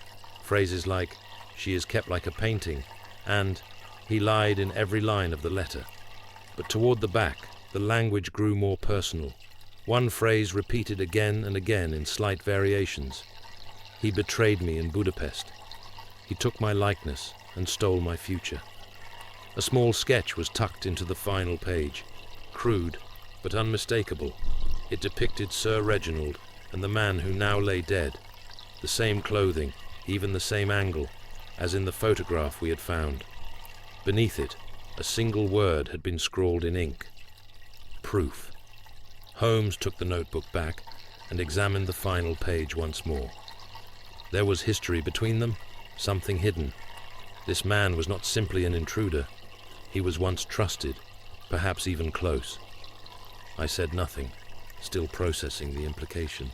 S1: Phrases like, "She is kept like a painting," and "He lied in every line of the letter." But toward the back, the language grew more personal. One phrase repeated again and again in slight variations. "He betrayed me in Budapest. He took my likeness and stole my future." A small sketch was tucked into the final page, crude but unmistakable. It depicted Sir Reginald and the man who now lay dead. The same clothing, even the same angle, as in the photograph we had found. Beneath it, a single word had been scrawled in ink. Proof. Holmes took the notebook back and examined the final page once more. There was history between them, something hidden. This man was not simply an intruder. He was once trusted, perhaps even close. I said nothing, still processing the implication.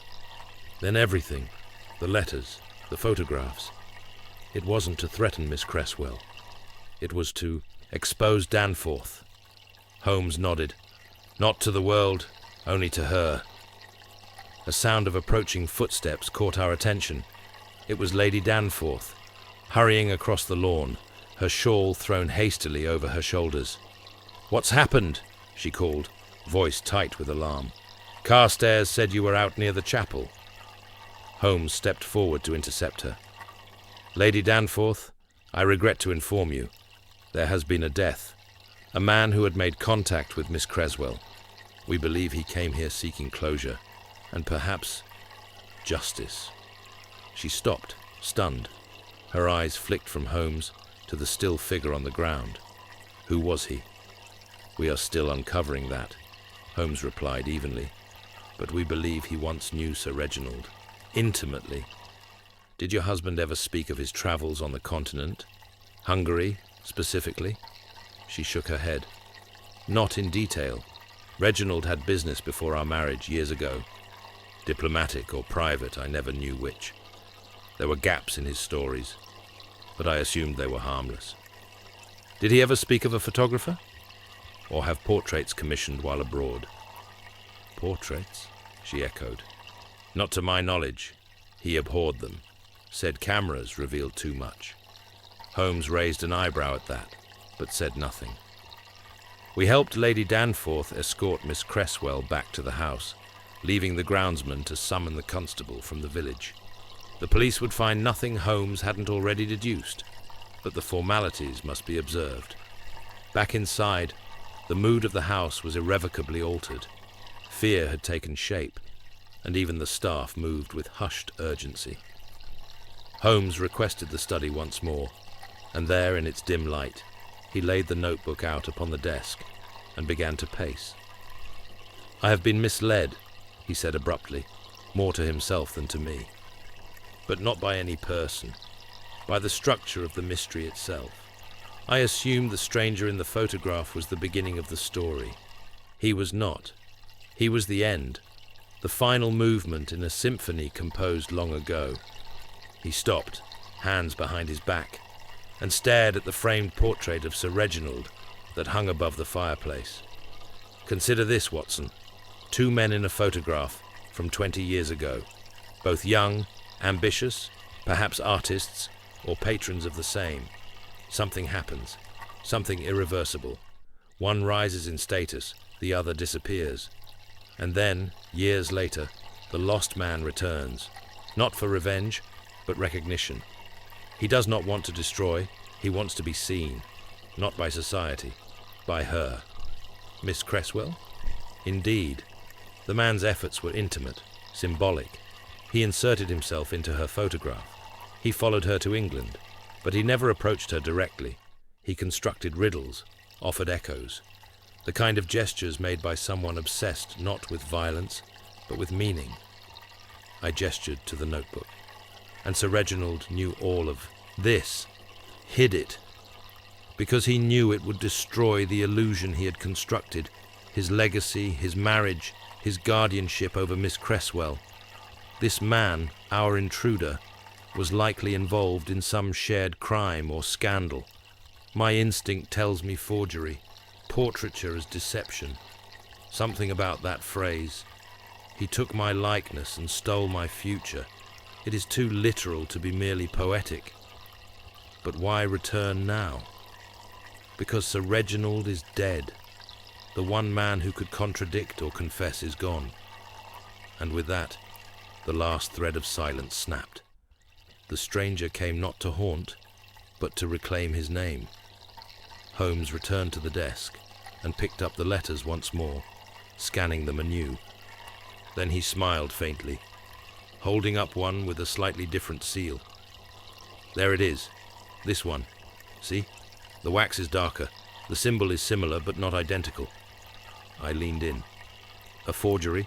S1: Then everything, the letters, the photographs. It wasn't to threaten Miss Cresswell. It was to expose Danforth. Holmes nodded. Not to the world, only to her. A sound of approaching footsteps caught our attention. It was Lady Danforth, hurrying across the lawn, her shawl thrown hastily over her shoulders. "What's happened?" she called, voice tight with alarm. "Carstairs said you were out near the chapel." Holmes stepped forward to intercept her. "Lady Danforth, I regret to inform you. There has been a death. A man who had made contact with Miss Cresswell. We believe he came here seeking closure, and perhaps justice." She stopped, stunned. Her eyes flicked from Holmes to the still figure on the ground. "Who was he?" "We are still uncovering that," Holmes replied evenly. "But we believe he once knew Sir Reginald. Intimately. Did your husband ever speak of his travels on the continent?" Hungary, specifically? She shook her head. Not in detail. Reginald had business before our marriage years ago. Diplomatic or private, I never knew which. There were gaps in his stories, but I assumed they were harmless. Did he ever speak of a photographer? Or have portraits commissioned while abroad? Portraits? She echoed. Not to my knowledge. He abhorred them. Said cameras revealed too much. Holmes raised an eyebrow at that, but said nothing. We helped Lady Danforth escort Miss Cresswell back to the house, leaving the groundsman to summon the constable from the village. The police would find nothing Holmes hadn't already deduced, but the formalities must be observed. Back inside, the mood of the house was irrevocably altered. Fear had taken shape, and even the staff moved with hushed urgency. Holmes requested the study once more, and there in its dim light, he laid the notebook out upon the desk and began to pace. I have been misled, he said abruptly, more to himself than to me. But not by any person, by the structure of the mystery itself. I assumed the stranger in the photograph was the beginning of the story. He was not. He was the end, the final movement in a symphony composed long ago. He stopped, hands behind his back, and stared at the framed portrait of Sir Reginald that hung above the fireplace. Consider this, Watson. 2 men in a photograph from 20 years ago, both young, ambitious, perhaps artists or patrons of the same. Something happens, something irreversible. One rises in status, the other disappears. And then, years later, the lost man returns, not for revenge, but recognition. He does not want to destroy, he wants to be seen, not by society, by her. Miss Cresswell? Indeed. The man's efforts were intimate, symbolic. He inserted himself into her photograph. He followed her to England, but he never approached her directly. He constructed riddles, offered echoes, the kind of gestures made by someone obsessed not with violence, but with meaning. I gestured to the notebook, and Sir Reginald knew all of this, hid it, because he knew it would destroy the illusion he had constructed, his legacy, his marriage, his guardianship over Miss Cresswell. This man, our intruder, was likely involved in some shared crime or scandal. My instinct tells me forgery, portraiture as deception. Something about that phrase. He took my likeness and stole my future. It is too literal to be merely poetic. But why return now? Because Sir Reginald is dead. The one man who could contradict or confess is gone. And with that, the last thread of silence snapped. The stranger came not to haunt, but to reclaim his name. Holmes returned to the desk and picked up the letters once more, scanning them anew. Then he smiled faintly, holding up one with a slightly different seal. There it is, this one. See? The wax is darker. The symbol is similar, but not identical. I leaned in. A forgery?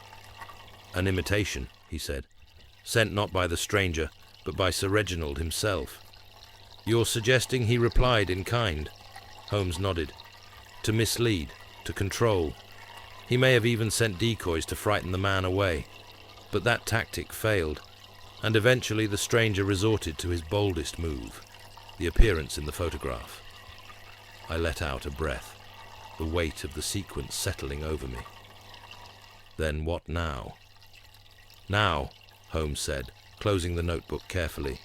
S1: An imitation, he said. Sent not by the stranger, but by Sir Reginald himself. You're suggesting he replied in kind? Holmes nodded. To mislead, to control. He may have even sent decoys to frighten the man away. But that tactic failed, and eventually the stranger resorted to his boldest move, the appearance in the photograph. I let out a breath, the weight of the sequence settling over me. Then what now? Now, Holmes said, closing the notebook carefully,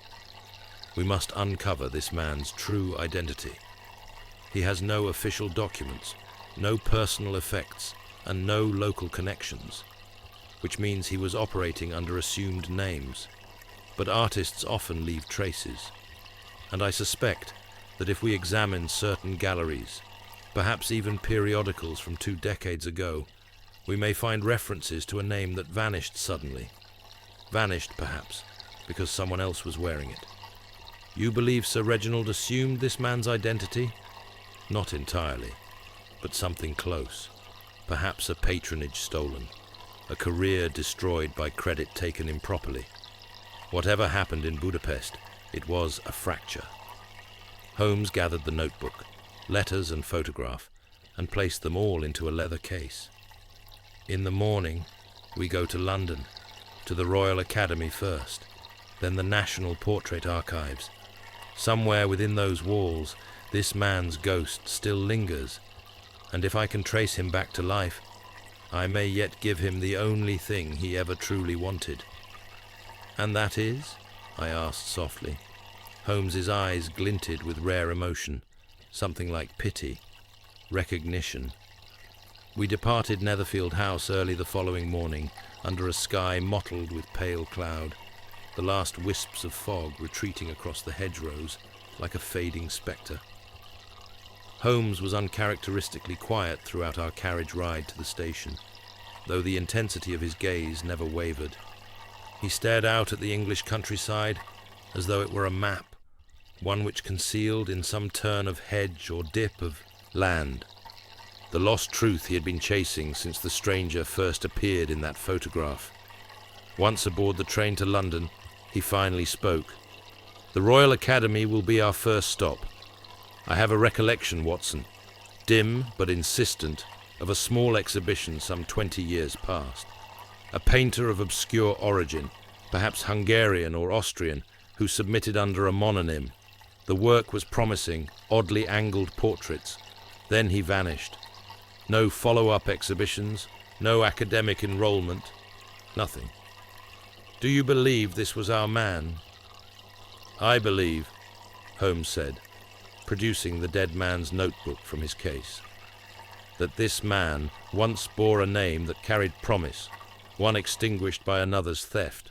S1: we must uncover this man's true identity. He has no official documents, no personal effects, and no local connections, which means he was operating under assumed names. But artists often leave traces, and I suspect that if we examine certain galleries, perhaps even periodicals from 2 decades ago, we may find references to a name that vanished suddenly. Vanished, perhaps, because someone else was wearing it. You believe Sir Reginald assumed this man's identity? Not entirely, but something close. Perhaps a patronage stolen, a career destroyed by credit taken improperly. Whatever happened in Budapest, it was a fracture. Holmes gathered the notebook, letters and photograph, and placed them all into a leather case. In the morning, we go to London, to the Royal Academy first, then the National Portrait Archives. Somewhere within those walls, this man's ghost still lingers, and if I can trace him back to life, I may yet give him the only thing he ever truly wanted. "And that is?" I asked softly. Holmes's eyes glinted with rare emotion, something like pity, recognition. We departed Netherfield House early the following morning, under a sky mottled with pale cloud, the last wisps of fog retreating across the hedgerows like a fading spectre. Holmes was uncharacteristically quiet throughout our carriage ride to the station, though the intensity of his gaze never wavered. He stared out at the English countryside as though it were a map, one which concealed in some turn of hedge or dip of land the lost truth he had been chasing since the stranger first appeared in that photograph. Once aboard the train to London, he finally spoke. "The Royal Academy will be our first stop. I have a recollection, Watson, dim but insistent, of a small exhibition some 20 years past. A painter of obscure origin, perhaps Hungarian or Austrian, who submitted under a mononym. The work was promising, oddly angled portraits. Then he vanished. No follow-up exhibitions, no academic enrollment, nothing. Do you believe this was our man?" "I believe," Holmes said, producing the dead man's notebook from his case, "that this man once bore a name that carried promise, one extinguished by another's theft.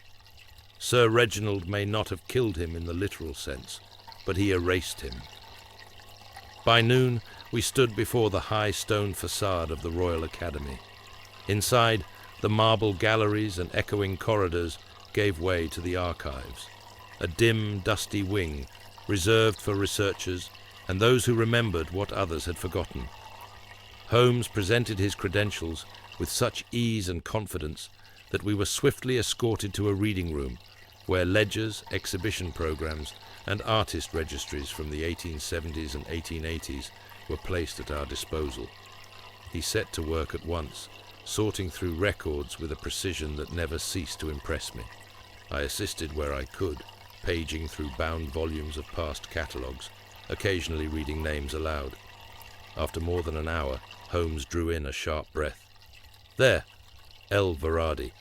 S1: Sir Reginald may not have killed him in the literal sense, but he erased him." By noon, we stood before the high stone facade of the Royal Academy. Inside, the marble galleries and echoing corridors gave way to the archives, a dim, dusty wing reserved for researchers and those who remembered what others had forgotten. Holmes presented his credentials with such ease and confidence that we were swiftly escorted to a reading room where ledgers, exhibition programs, and artist registries from the 1870s and 1880s were placed at our disposal. He set to work at once, sorting through records with a precision that never ceased to impress me. I assisted where I could, paging through bound volumes of past catalogues, occasionally reading names aloud. After more than an hour, Holmes drew in a sharp breath. "There, L. Verardi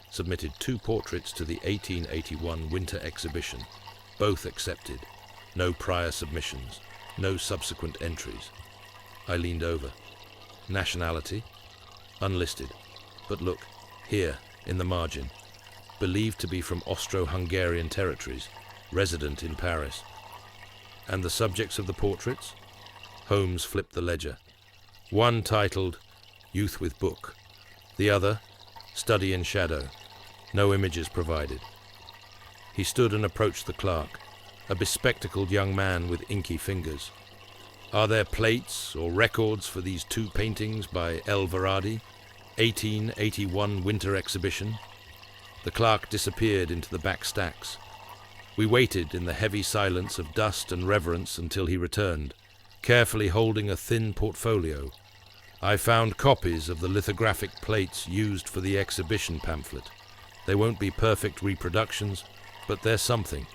S1: submitted 2 portraits to the 1881 Winter Exhibition, both accepted, no prior submissions, no subsequent entries." I leaned over. "Nationality? Unlisted. But look, here, in the margin. Believed to be from Austro-Hungarian territories, resident in Paris." "And the subjects of the portraits?" Holmes flipped the ledger. One titled Youth with Book, the other Study in Shadow. No images provided. He stood and approached the clerk, a bespectacled young man with inky fingers. "Are there plates or records for these 2 paintings by L. Verardi, 1881 Winter Exhibition?" The clerk disappeared into the back stacks. We waited in the heavy silence of dust and reverence until he returned, carefully holding a thin portfolio. "I found copies of the lithographic plates used for the exhibition pamphlet. They won't be perfect reproductions, but they're something."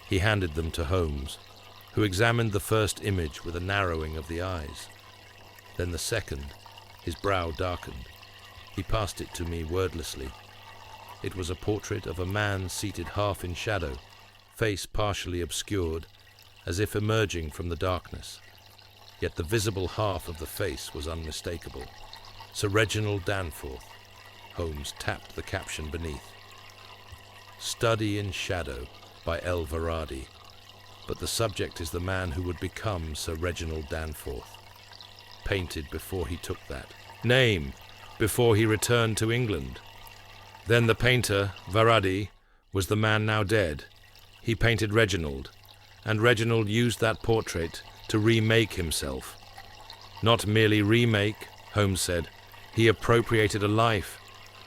S1: He handed them to Holmes, who examined the first image with a narrowing of the eyes. Then the second. His brow darkened. He passed it to me wordlessly. It was a portrait of a man seated half in shadow, face partially obscured, as if emerging from the darkness. Yet the visible half of the face was unmistakable. "Sir Reginald Danforth." Holmes tapped the caption beneath. "Study in Shadow by L. Verardi. But the subject is the man who would become Sir Reginald Danforth. Painted before he took that name, before he returned to England. Then the painter, Verardi, was the man now dead. He painted Reginald, and Reginald used that portrait to remake himself. Not merely remake, Holmes said. He appropriated a life.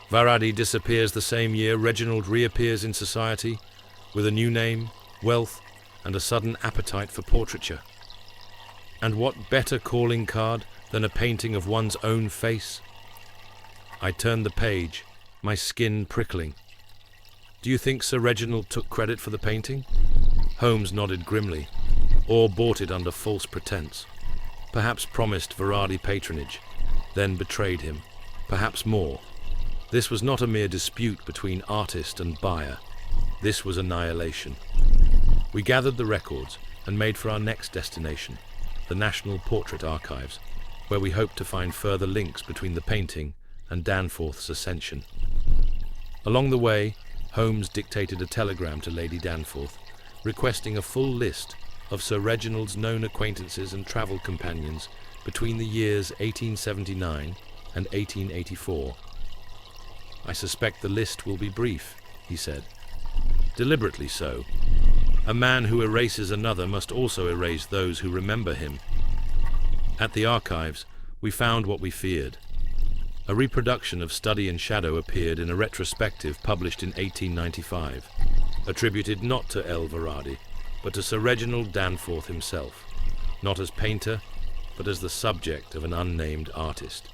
S1: Verardi disappears the same year Reginald reappears in society, with a new name, wealth, and a sudden appetite for portraiture. And what better calling card than a painting of one's own face? I turned the page, my skin prickling. Do you think Sir Reginald took credit for the painting? Holmes nodded grimly, or bought it under false pretense. Perhaps promised Verratti patronage, then betrayed him. Perhaps more. This was not a mere dispute between artist and buyer. This was annihilation. We gathered the records and made for our next destination, the National Portrait Archives, where we hoped to find further links between the painting and Danforth's ascension. Along the way, Holmes dictated a telegram to Lady Danforth, requesting a full list of Sir Reginald's known acquaintances and travel companions between the years 1879 and 1884. I suspect the list will be brief, he said. Deliberately so. A man who erases another must also erase those who remember him. At the archives, we found what we feared. A reproduction of Study in Shadow appeared in a retrospective published in 1895, attributed not to L. Verratti, but to Sir Reginald Danforth himself, not as painter, but as the subject of an unnamed artist.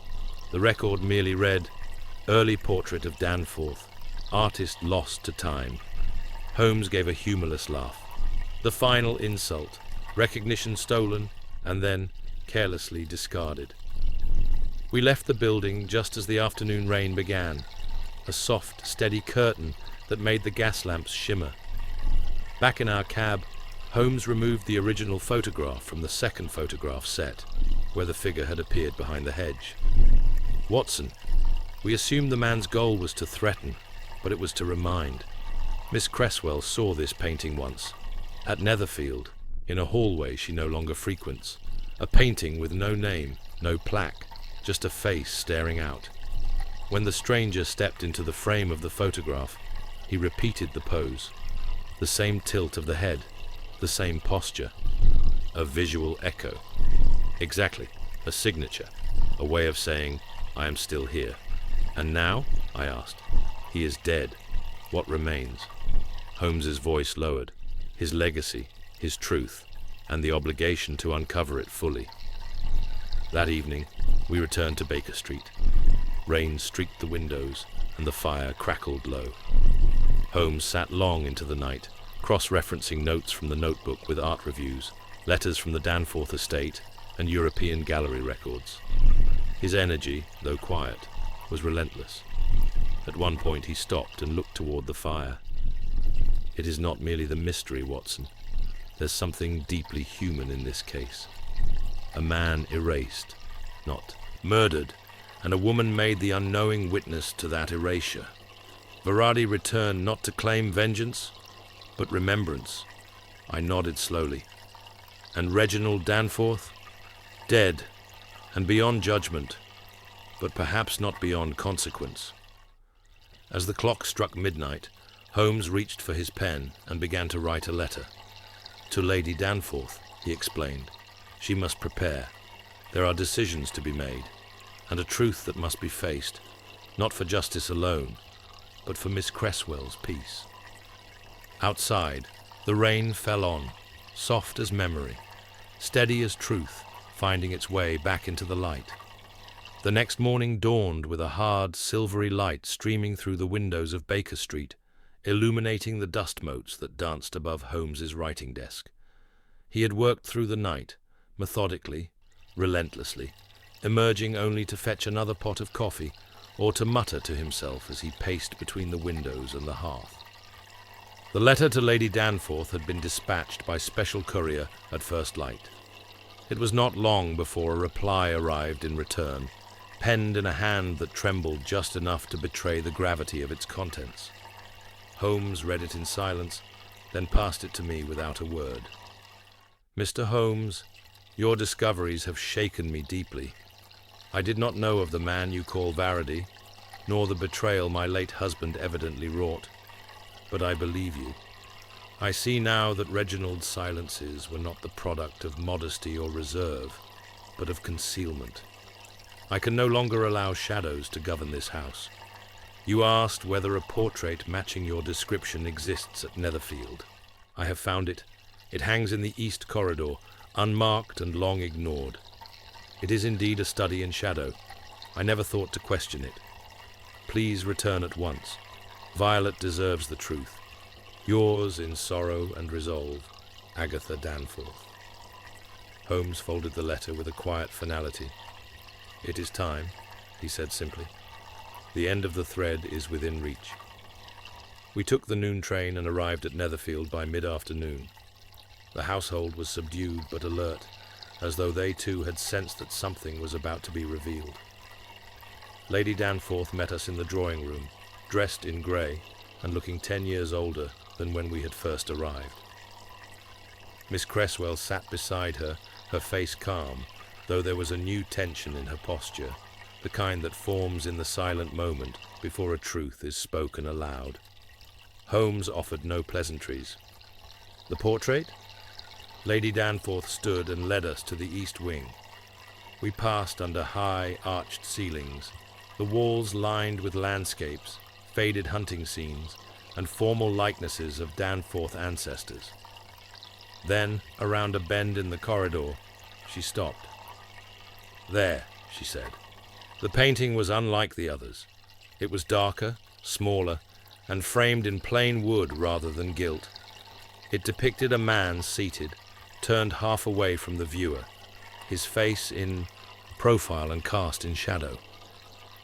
S1: The record merely read, "Early portrait of Danforth, artist lost to time." Holmes gave a humorless laugh. The final insult, recognition stolen, and then carelessly discarded. We left the building just as the afternoon rain began, a soft, steady curtain that made the gas lamps shimmer. Back in our cab, Holmes removed the original photograph from the second photograph set, where the figure had appeared behind the hedge. Watson, we assumed the man's goal was to threaten, but it was to remind. Miss Cresswell saw this painting once, at Netherfield, in a hallway she no longer frequents, a painting with no name, no plaque, just a face staring out. When the stranger stepped into the frame of the photograph, he repeated the pose, the same tilt of the head, the same posture, a visual echo. Exactly, a signature, a way of saying, I am still here. And now, I asked, he is dead. What remains? Holmes's voice lowered, his legacy, his truth, and the obligation to uncover it fully. That evening, we returned to Baker Street. Rain streaked the windows, and the fire crackled low. Holmes sat long into the night, cross-referencing notes from the notebook with art reviews, letters from the Danforth estate, and European gallery records. His energy, though quiet, was relentless. At one point he stopped and looked toward the fire. It is not merely the mystery, Watson. There's something deeply human in this case. A man erased, not murdered, and a woman made the unknowing witness to that erasure. Verratti returned not to claim vengeance, but remembrance. I nodded slowly. And Reginald Danforth? Dead, and beyond judgment, but perhaps not beyond consequence. As the clock struck midnight, Holmes reached for his pen and began to write a letter. To Lady Danforth, he explained. She must prepare. There are decisions to be made, and a truth that must be faced, not for justice alone, but for Miss Cresswell's peace. Outside, the rain fell on, soft as memory, steady as truth, finding its way back into the light. The next morning dawned with a hard, silvery light streaming through the windows of Baker Street, illuminating the dust motes that danced above Holmes's writing desk. He had worked through the night, methodically, relentlessly, emerging only to fetch another pot of coffee or to mutter to himself as he paced between the windows and the hearth. The letter to Lady Danforth had been dispatched by special courier at first light. It was not long before a reply arrived in return, penned in a hand that trembled just enough to betray the gravity of its contents. Holmes read it in silence, then passed it to me without a word. Mr. Holmes, your discoveries have shaken me deeply. I did not know of the man you call Verratti, nor the betrayal my late husband evidently wrought. But I believe you. I see now that Reginald's silences were not the product of modesty or reserve, but of concealment. I can no longer allow shadows to govern this house. You asked whether a portrait matching your description exists at Netherfield. I have found it, It hangs in the east corridor, unmarked and long ignored. It is indeed a study in shadow. I never thought to question it. Please return at once. Violet deserves the truth. Yours in sorrow and resolve, Agatha Danforth. Holmes folded the letter with a quiet finality. It is time, he said simply. The end of the thread is within reach. We took the noon train and arrived at Netherfield by mid-afternoon. The household was subdued but alert, as though they too had sensed that something was about to be revealed. Lady Danforth met us in the drawing room, dressed in grey and looking 10 years older than when we had first arrived. Miss Cresswell sat beside her, her face calm, though there was a new tension in her posture, the kind that forms in the silent moment before a truth is spoken aloud. Holmes offered no pleasantries. The portrait? Lady Danforth stood and led us to the east wing. We passed under high, arched ceilings, the walls lined with landscapes, faded hunting scenes, and formal likenesses of Danforth ancestors. Then, around a bend in the corridor, she stopped. There, she said. The painting was unlike the others. It was darker, smaller, and framed in plain wood rather than gilt. It depicted a man seated, turned half away from the viewer, his face in profile and cast in shadow.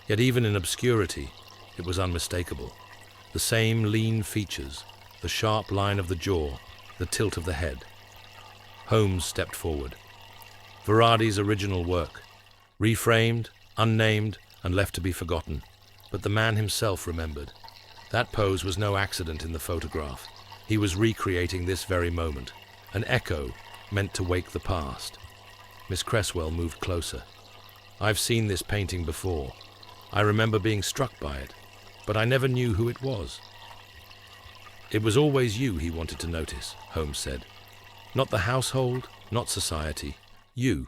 S1: Yet even in obscurity, it was unmistakable. The same lean features, the sharp line of the jaw, the tilt of the head. Holmes stepped forward. Varadi's original work, reframed, unnamed, and left to be forgotten, but the man himself remembered. That pose was no accident in the photograph. He was recreating this very moment, an echo meant to wake the past. Miss Cresswell moved closer. I've seen this painting before. I remember being struck by it, but I never knew who it was. It was always you he wanted to notice, Holmes said. Not the household, not society. You.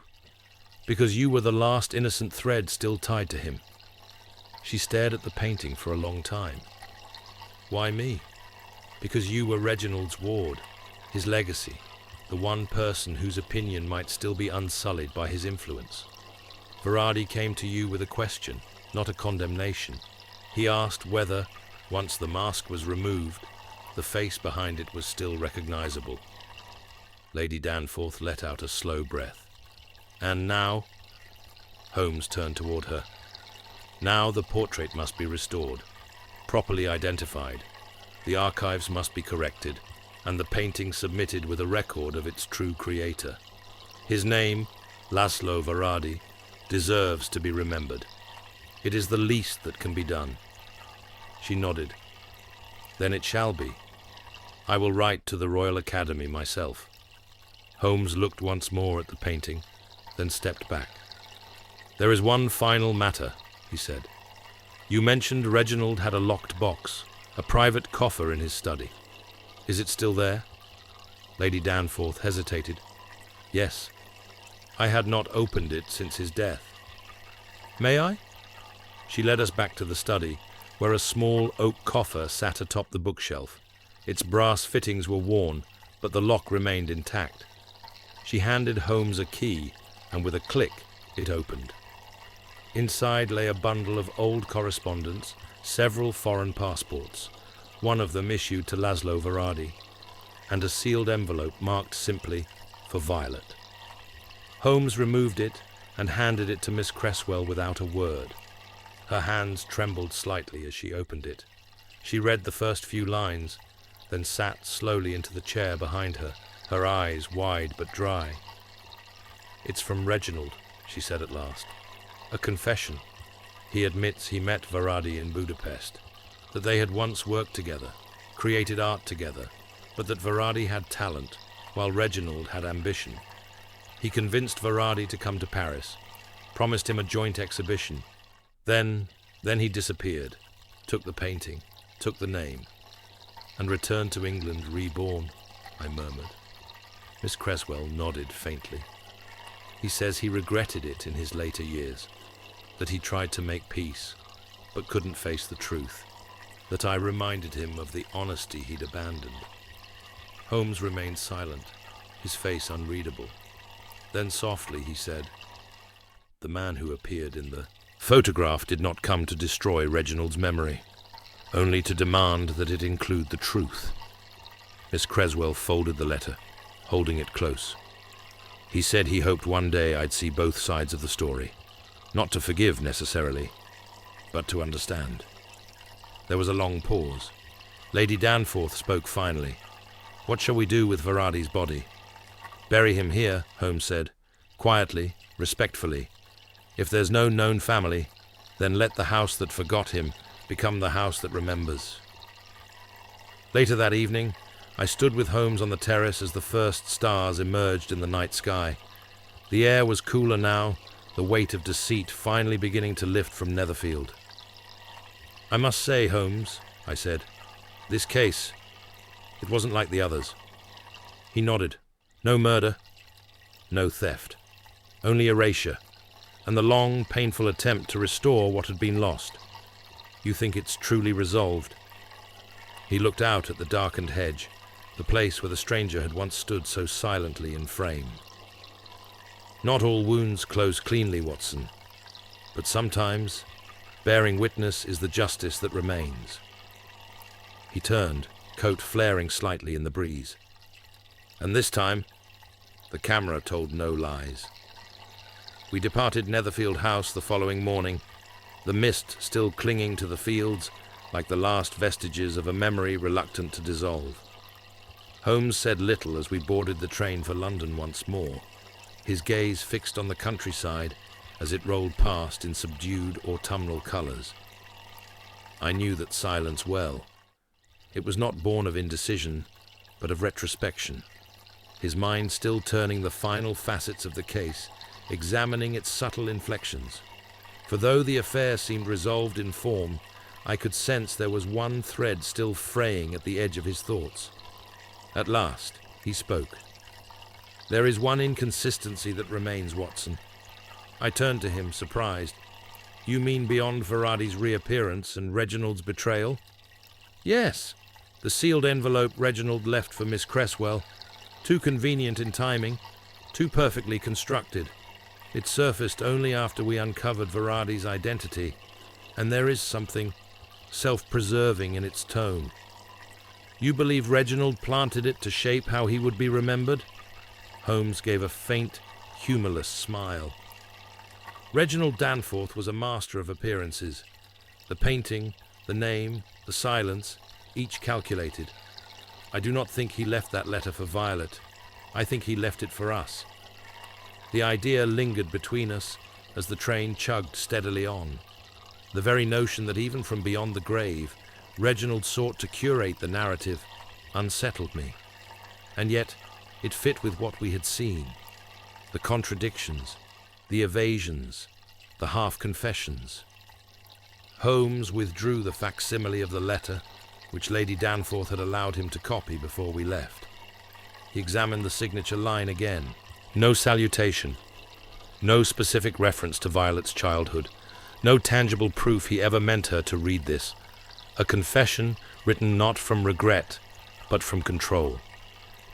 S1: Because you were the last innocent thread still tied to him. She stared at the painting for a long time. Why me? Because you were Reginald's ward, his legacy, the one person whose opinion might still be unsullied by his influence. Varadi came to you with a question, not a condemnation. He asked whether, once the mask was removed, the face behind it was still recognizable. Lady Danforth let out a slow breath. And now? Holmes turned toward her. Now the portrait must be restored, properly identified. The archives must be corrected, and the painting submitted with a record of its true creator. His name, Laszlo Varadi, deserves to be remembered. It is the least that can be done. She nodded. Then it shall be. I will write to the Royal Academy myself. Holmes looked once more at the painting, then stepped back. There is one final matter, he said. You mentioned Reginald had a locked box, a private coffer in his study. Is it still there? Lady Danforth hesitated. Yes. I had not opened it since his death. May I? She led us back to the study, where a small oak coffer sat atop the bookshelf. Its brass fittings were worn, but the lock remained intact. She handed Holmes a key, and with a click, it opened. Inside lay a bundle of old correspondence, several foreign passports, one of them issued to Laszlo Varadi, and a sealed envelope marked simply, for Violet. Holmes removed it and handed it to Miss Cresswell without a word. Her hands trembled slightly as she opened it. She read the first few lines, then sat slowly into the chair behind her, her eyes wide but dry. It's from Reginald, she said at last. A confession. He admits he met Varadi in Budapest, that they had once worked together, created art together, but that Varadi had talent, while Reginald had ambition. He convinced Varadi to come to Paris, promised him a joint exhibition. Then he disappeared, took the painting, took the name, and returned to England reborn, I murmured. Miss Cresswell nodded faintly. He says he regretted it in his later years, that he tried to make peace, but couldn't face the truth, that I reminded him of the honesty he'd abandoned. Holmes remained silent, his face unreadable. Then softly he said, "The man who appeared in the photograph did not come to destroy Reginald's memory, only to demand that it include the truth." Miss Creswell folded the letter, holding it close. He said he hoped one day I'd see both sides of the story, not to forgive necessarily, but to understand. There was a long pause. Lady Danforth spoke finally. "What shall we do with Varadi's body?" "Bury him here," Holmes said, quietly, respectfully. "If there's no known family, then let the house that forgot him become the house that remembers." Later that evening, I stood with Holmes on the terrace as the first stars emerged in the night sky. The air was cooler now, the weight of deceit finally beginning to lift from Netherfield. "I must say, Holmes," I said, "this case, it wasn't like the others." He nodded. "No murder, no theft, only erasure, and the long, painful attempt to restore what had been lost. You think it's truly resolved?" He looked out at the darkened hedge, the place where the stranger had once stood so silently in frame. "Not all wounds close cleanly, Watson, but sometimes bearing witness is the justice that remains." He turned, coat flaring slightly in the breeze. And this time, the camera told no lies. We departed Netherfield House the following morning, the mist still clinging to the fields like the last vestiges of a memory reluctant to dissolve. Holmes said little as we boarded the train for London once more, his gaze fixed on the countryside as it rolled past in subdued autumnal colours. I knew that silence well. It was not born of indecision, but of retrospection, his mind still turning the final facets of the case, examining its subtle inflections. For though the affair seemed resolved in form, I could sense there was one thread still fraying at the edge of his thoughts. At last, he spoke. "There is one inconsistency that remains, Watson." I turned to him, surprised. "You mean beyond Varadi's reappearance and Reginald's betrayal?" "Yes, the sealed envelope Reginald left for Miss Creswell. Too convenient in timing, too perfectly constructed. It surfaced only after we uncovered Varadi's identity, and there is something self-preserving in its tone." "You believe Reginald planted it to shape how he would be remembered?" Holmes gave a faint, humorless smile. "Reginald Danforth was a master of appearances. The painting, the name, the silence, each calculated. I do not think he left that letter for Violet. I think he left it for us. The idea lingered between us as the train chugged steadily on. The very notion that even from beyond the grave, Reginald sought to curate the narrative unsettled me. And yet, it fit with what we had seen. The contradictions, the evasions, the half-confessions. Holmes withdrew the facsimile of the letter, which Lady Danforth had allowed him to copy before we left. He examined the signature line again. No salutation, no specific reference to Violet's childhood, no tangible proof he ever meant her to read this. A confession written not from regret, but from control.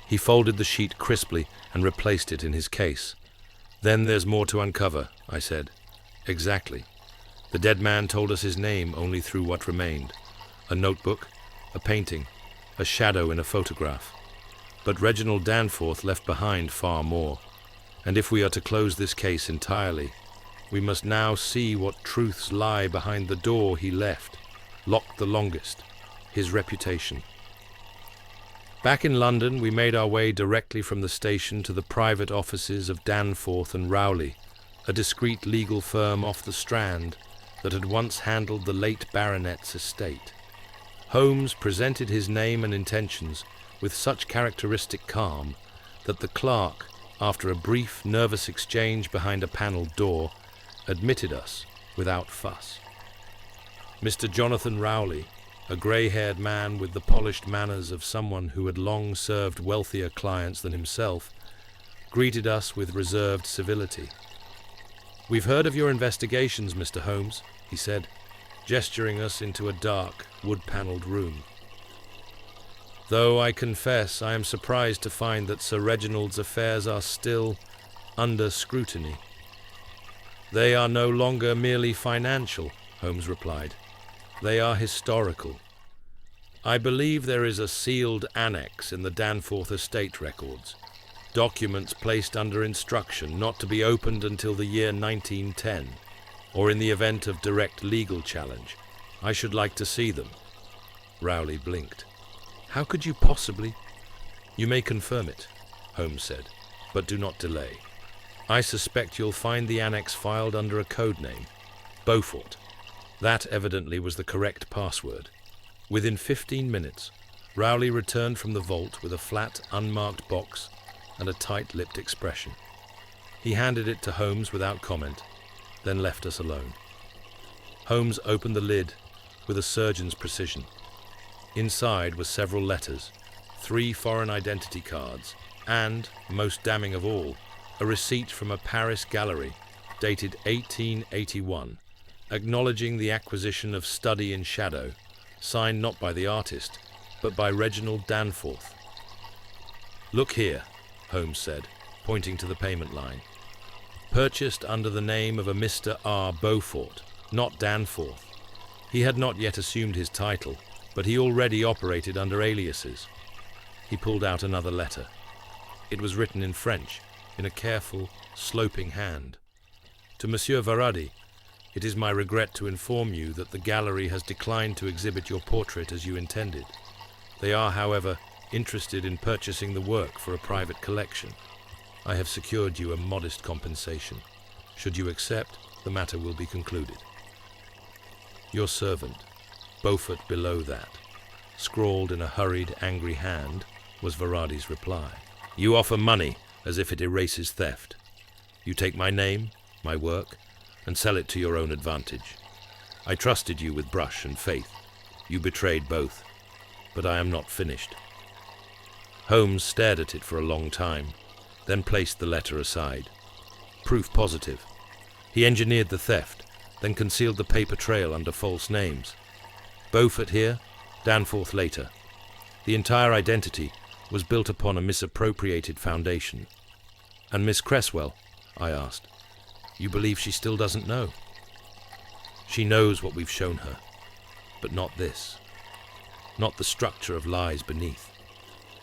S1: He folded the sheet crisply and replaced it in his case. "Then there's more to uncover," I said. "Exactly. The dead man told us his name only through what remained. A notebook, a painting, a shadow in a photograph. But Reginald Danforth left behind far more. And if we are to close this case entirely, we must now see what truths lie behind the door he left, locked the longest, his reputation." Back in London, we made our way directly from the station to the private offices of Danforth and Rowley, a discreet legal firm off the Strand that had once handled the late baronet's estate. Holmes presented his name and intentions with such characteristic calm that the clerk, after a brief, nervous exchange behind a panelled door, admitted us without fuss. Mr. Jonathan Rowley, a grey-haired man with the polished manners of someone who had long served wealthier clients than himself, greeted us with reserved civility. "We've heard of your investigations, Mr. Holmes," he said, gesturing us into a dark, wood-panelled room. though I confess I am surprised to find that Sir Reginald's affairs are still under scrutiny. They are no longer merely financial, Holmes replied. They are historical. I believe there is a sealed annex in the Danforth estate records, documents placed under instruction not to be opened until the year 1910, or in the event of direct legal challenge. I should like to see them. Rowley blinked. How could you possibly? You may confirm it, Holmes said, but do not delay. I suspect you'll find the annex filed under a code name, Beaufort. That evidently was the correct password. Within 15 minutes, Rowley returned from the vault with a flat, unmarked box and a tight-lipped expression. He handed it to Holmes without comment, then left us alone. Holmes opened the lid with a surgeon's precision. Inside were several letters, 3 foreign identity cards, and, most damning of all, a receipt from a Paris gallery dated 1881, acknowledging the acquisition of Study in Shadow, signed not by the artist, but by Reginald Danforth. Look here, Holmes said, pointing to the payment line. Purchased under the name of a Mr. R. Beaufort, not Danforth. He had not yet assumed his title, but he already operated under aliases. He pulled out another letter. It was written in French, in a careful, sloping hand. To Monsieur Varadi, it is my regret to inform you that the gallery has declined to exhibit your portrait as you intended. They are, however, interested in purchasing the work for a private collection. I have secured you a modest compensation. Should you accept, the matter will be concluded. Your servant, Beaufort below that, scrawled in a hurried, angry hand, was Varadi's reply. You offer money as if it erases theft. You take my name, my work, and sell it to your own advantage. I trusted you with brush and faith. You betrayed both. But I am not finished. Holmes stared at it for a long time, then placed the letter aside. Proof positive. He engineered the theft, then concealed the paper trail under false names. Beaufort here, Danforth later. The entire identity was built upon a misappropriated foundation. And Miss Cresswell? I asked. You believe she still doesn't know? She knows what we've shown her, but not this. Not the structure of lies beneath.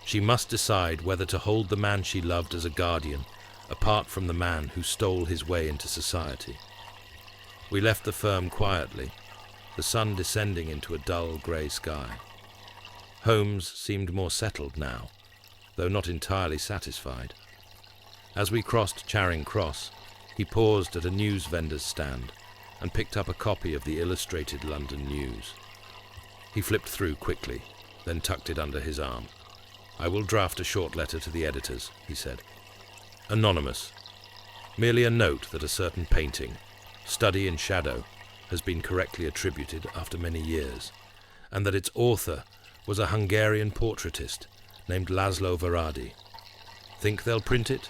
S1: She must decide whether to hold the man she loved as a guardian, apart from the man who stole his way into society. We left the firm quietly, the sun descending into a dull grey sky. Holmes seemed more settled now, though not entirely satisfied. As we crossed Charing Cross, he paused at a news vendor's stand and picked up a copy of the Illustrated London News. He flipped through quickly, then tucked it under his arm. I will draft a short letter to the editors, he said. Anonymous. Merely a note that a certain painting, Study in Shadow, has been correctly attributed after many years, and that its author was a Hungarian portraitist named Laszlo Varadi. Think they'll print it?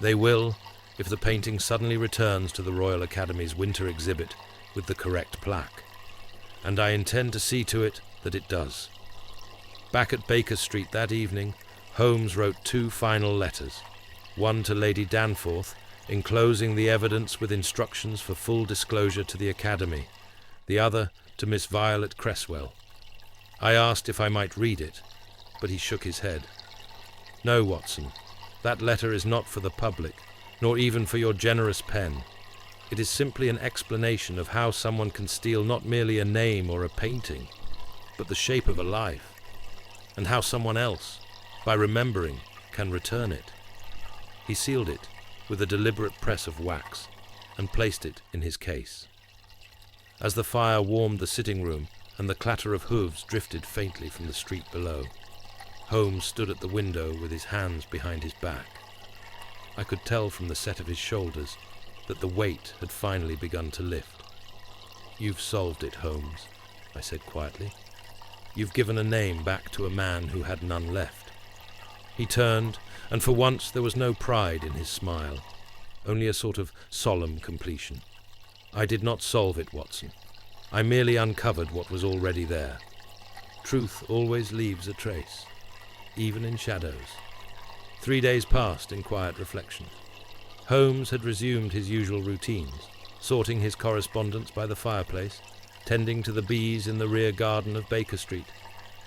S1: They will, if the painting suddenly returns to the Royal Academy's winter exhibit with the correct plaque. And I intend to see to it that it does. Back at Baker Street that evening, Holmes wrote 2 final letters, one to Lady Danforth, enclosing the evidence with instructions for full disclosure to the Academy, the other to Miss Violet Cresswell. I asked if I might read it, but he shook his head. No, Watson, that letter is not for the public, nor even for your generous pen. It is simply an explanation of how someone can steal not merely a name or a painting, but the shape of a life, and how someone else, by remembering, can return it. He sealed it with a deliberate press of wax and placed it in his case. As the fire warmed the sitting room and the clatter of hooves drifted faintly from the street below, Holmes stood at the window with his hands behind his back. I could tell from the set of his shoulders that the weight had finally begun to lift. You've solved it, Holmes, I said quietly. You've given a name back to a man who had none left. He turned, and for once there was no pride in his smile, only a sort of solemn completion. I did not solve it, Watson. I merely uncovered what was already there. Truth always leaves a trace. even in shadows. 3 days passed in quiet reflection. Holmes had resumed his usual routines, sorting his correspondence by the fireplace, tending to the bees in the rear garden of Baker Street,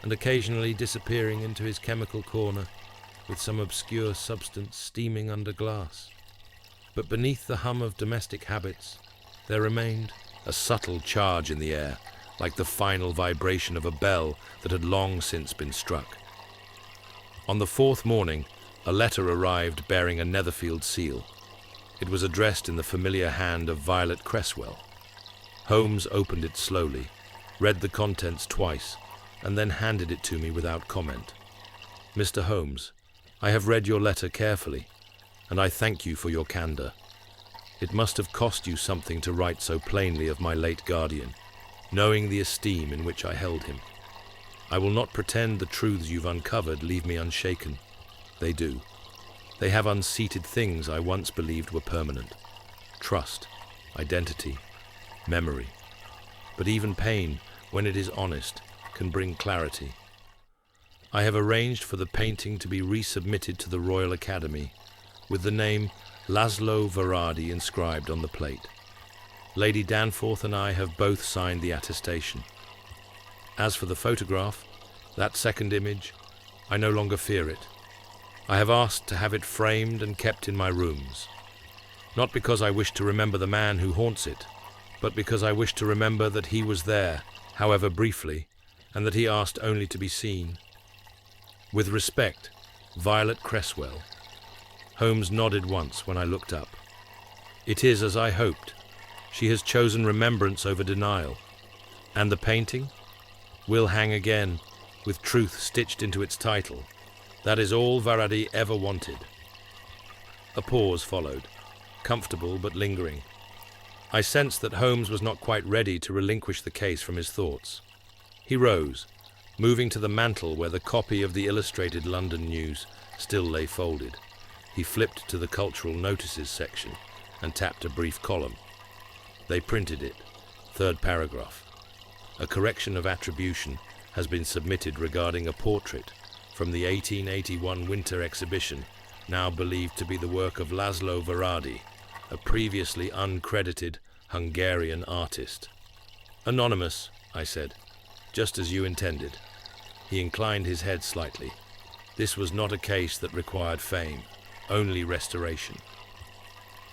S1: and occasionally disappearing into his chemical corner with some obscure substance steaming under glass. But beneath the hum of domestic habits, there remained a subtle charge in the air, like the final vibration of a bell that had long since been struck. On the 4th morning, a letter arrived bearing a Netherfield seal. It was addressed in the familiar hand of Violet Cresswell. Holmes opened it slowly, read the contents twice, and then handed it to me without comment. "Mr. Holmes, I have read your letter carefully, and I thank you for your candor. It must have cost you something to write so plainly of my late guardian, knowing the esteem in which I held him. I will not pretend the truths you've uncovered leave me unshaken. They do. They have unseated things I once believed were permanent. Trust, identity, memory. But even pain, when it is honest, can bring clarity. I have arranged for the painting to be resubmitted to the Royal Academy, with the name Laszlo Varadi inscribed on the plate. Lady Danforth and I have both signed the attestation. As for the photograph, that second image, I no longer fear it. I have asked to have it framed and kept in my rooms, not because I wish to remember the man who haunts it, but because I wish to remember that he was there, however briefly, and that he asked only to be seen. With respect, Violet Cresswell." Holmes nodded once when I looked up. "It is as I hoped. She has chosen remembrance over denial. And the painting will hang again, with truth stitched into its title. That is all Varadi ever wanted." A pause followed, comfortable but lingering. I sensed that Holmes was not quite ready to relinquish the case from his thoughts. He rose, moving to the mantel where the copy of the Illustrated London News still lay folded. He flipped to the cultural notices section and tapped a brief column. They printed it. 3rd paragraph. "A correction of attribution has been submitted regarding a portrait from the 1881 Winter Exhibition, now believed to be the work of Laszlo Varadi, a previously uncredited Hungarian artist." "Anonymous," I said, "just as you intended." He inclined his head slightly. This was not a case that required fame, only restoration.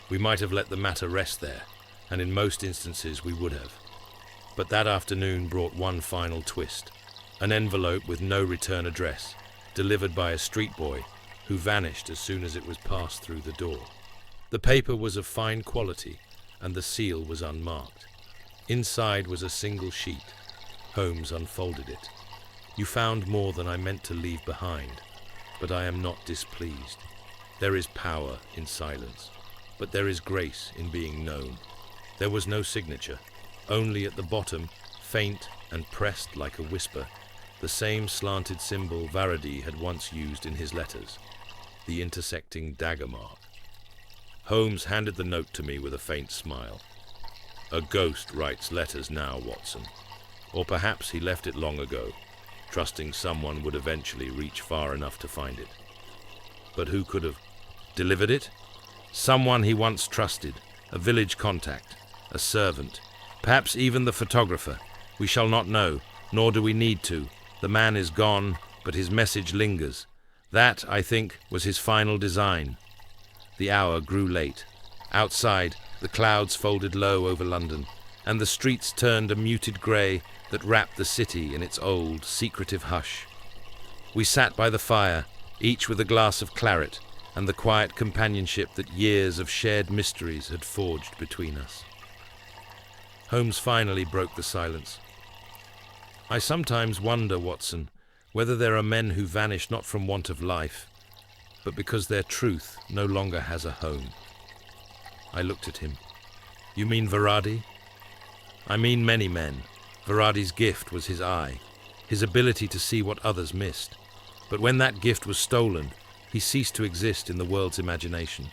S1: We might have let the matter rest there, and in most instances we would have. But that afternoon brought one final twist, an envelope with no return address, delivered by a street boy who vanished as soon as it was passed through the door. The paper was of fine quality, and the seal was unmarked. Inside was a single sheet. Holmes unfolded it. "You found more than I meant to leave behind, but I am not displeased. There is power in silence, but there is grace in being known." There was no signature, only at the bottom, faint and pressed like a whisper, the same slanted symbol Varadi had once used in his letters, the intersecting dagger mark. Holmes handed the note to me with a faint smile. "A ghost writes letters now, Watson. Or perhaps he left it long ago, trusting someone would eventually reach far enough to find it. But who could have delivered it? Someone he once trusted, a village contact, a servant, perhaps even the photographer. We shall not know, nor do we need to. The man is gone, but his message lingers. That, I think, was his final design." The hour grew late. Outside, the clouds folded low over London, and the streets turned a muted grey that wrapped the city in its old, secretive hush. We sat by the fire, each with a glass of claret, and the quiet companionship that years of shared mysteries had forged between us. Holmes finally broke the silence. "I sometimes wonder, Watson, whether there are men who vanish not from want of life, but because their truth no longer has a home." I looked at him. "You mean Varadi?" "I mean many men. Varadi's gift was his eye, his ability to see what others missed. But when that gift was stolen, he ceased to exist in the world's imagination.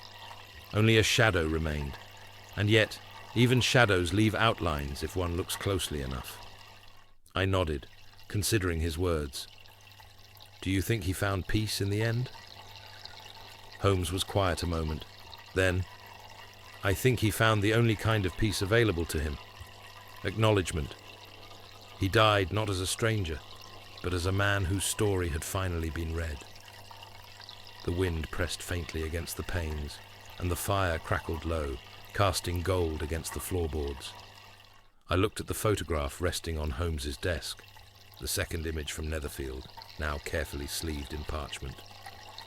S1: Only a shadow remained. And yet, even shadows leave outlines if one looks closely enough." I nodded, considering his words. Do you think he found peace in the end? Holmes was quiet a moment. Then, I think he found the only kind of peace available to him. Acknowledgement. He died not as a stranger, but as a man whose story had finally been read. The wind pressed faintly against the panes, and the fire crackled low, casting gold against the floorboards. I looked at the photograph resting on Holmes's desk, the second image from Netherfield, now carefully sleeved in parchment.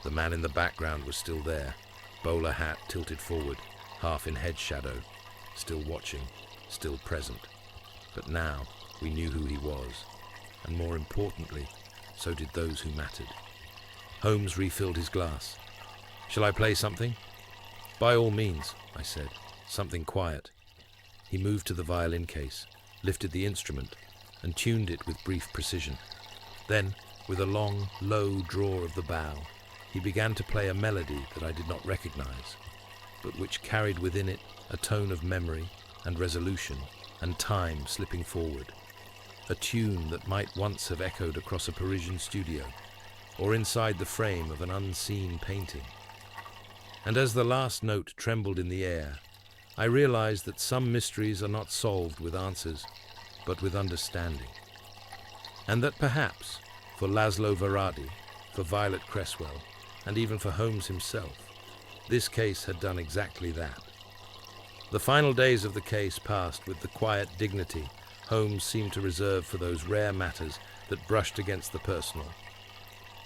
S1: The man in the background was still there, bowler hat tilted forward, half in head shadow, still watching, still present. But now we knew who he was, and more importantly, so did those who mattered. Holmes refilled his glass. "Shall I play something?" "By all means," I said. "Something quiet." He moved to the violin case, lifted the instrument, and tuned it with brief precision. Then, with a long, low draw of the bow, he began to play a melody that I did not recognize, but which carried within it a tone of memory and resolution and time slipping forward. A tune that might once have echoed across a Parisian studio, or inside the frame of an unseen painting. And as the last note trembled in the air, I realized that some mysteries are not solved with answers, but with understanding. And that perhaps, for Laszlo Varadi, for Violet Cresswell, and even for Holmes himself, this case had done exactly that. The final days of the case passed with the quiet dignity Holmes seemed to reserve for those rare matters that brushed against the personal.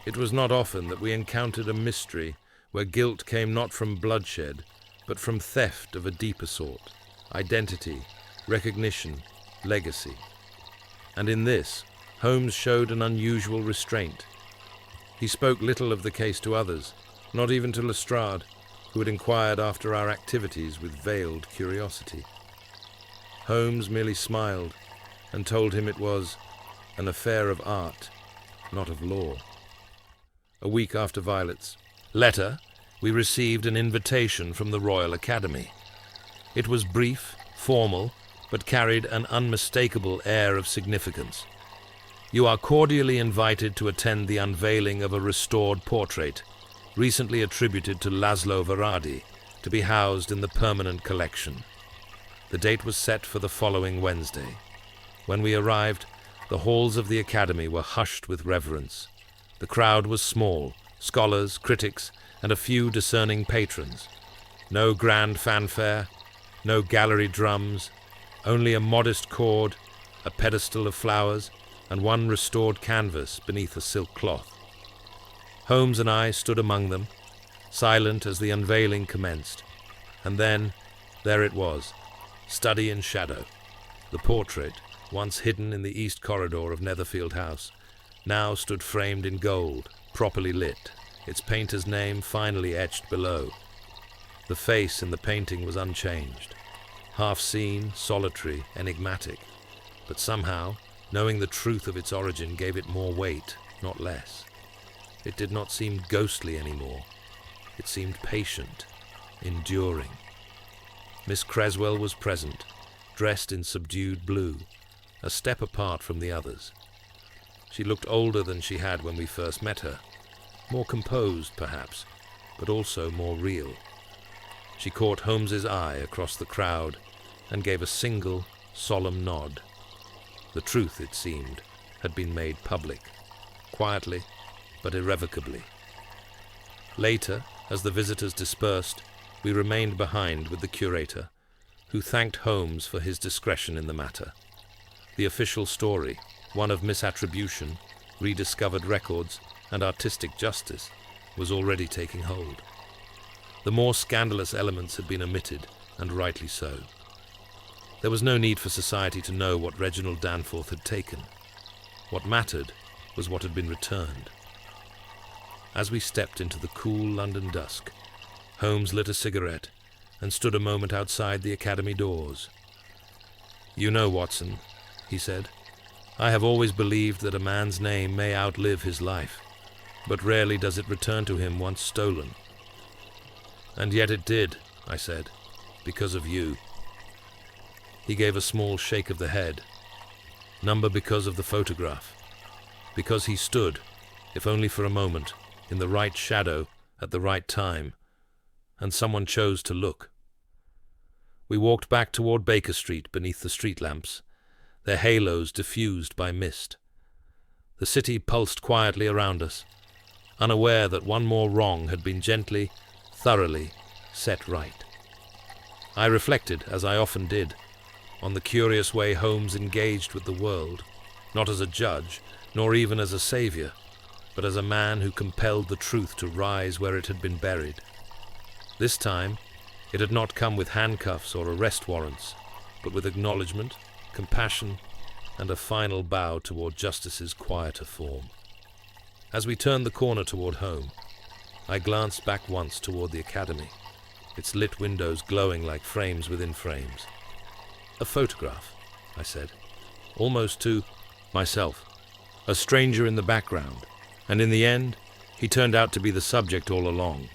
S1: It was not often that we encountered a mystery where guilt came not from bloodshed, but from theft of a deeper sort, identity, recognition, legacy. And in this, Holmes showed an unusual restraint. He spoke little of the case to others, not even to Lestrade, who had inquired after our activities with veiled curiosity. Holmes merely smiled and told him it was an affair of art, not of law. A week after Violet's letter, we received an invitation from the Royal Academy. It was brief, formal, but carried an unmistakable air of significance. "You are cordially invited to attend the unveiling of a restored portrait, recently attributed to Laszlo Varadi, to be housed in the permanent collection." The date was set for the following Wednesday. When we arrived, the halls of the Academy were hushed with reverence. The crowd was small, scholars, critics, and a few discerning patrons. No grand fanfare, no gallery drums, only a modest chord, a pedestal of flowers, and one restored canvas beneath a silk cloth. Holmes and I stood among them, silent as the unveiling commenced. And then, there it was, study in shadow. The portrait, once hidden in the east corridor of Netherfield House, now stood framed in gold, properly lit, its painter's name finally etched below. The face in the painting was unchanged, half-seen, solitary, enigmatic, but somehow, knowing the truth of its origin gave it more weight, not less. It did not seem ghostly anymore. It seemed patient, enduring. Miss Creswell was present, dressed in subdued blue, a step apart from the others. She looked older than she had when we first met her, more composed, perhaps, but also more real. She caught Holmes's eye across the crowd and gave a single, solemn nod. The truth, it seemed, had been made public, quietly but irrevocably. Later, as the visitors dispersed, we remained behind with the curator, who thanked Holmes for his discretion in the matter. The official story, one of misattribution, rediscovered records, and artistic justice, was already taking hold. The more scandalous elements had been omitted, and rightly so. There was no need for society to know what Reginald Danforth had taken. What mattered was what had been returned. As we stepped into the cool London dusk, Holmes lit a cigarette and stood a moment outside the Academy doors. "You know, Watson," he said, "I have always believed that a man's name may outlive his life, but rarely does it return to him once stolen." "And yet it did," I said, "because of you." He gave a small shake of the head. "Number because of the photograph. Because he stood, if only for a moment, in the right shadow, at the right time, and someone chose to look. We walked back toward Baker Street beneath the street lamps, their halos diffused by mist. The city pulsed quietly around us, unaware that one more wrong had been gently, thoroughly set right. I reflected, as I often did, on the curious way Holmes engaged with the world, not as a judge, nor even as a savior, but as a man who compelled the truth to rise where it had been buried. This time, it had not come with handcuffs or arrest warrants, but with acknowledgement, compassion, and a final bow toward justice's quieter form. As we turned the corner toward home, I glanced back once toward the academy, its lit windows glowing like frames within frames. "A photograph," I said, almost to myself, a stranger in the background, and in the end, he turned out to be the subject all along.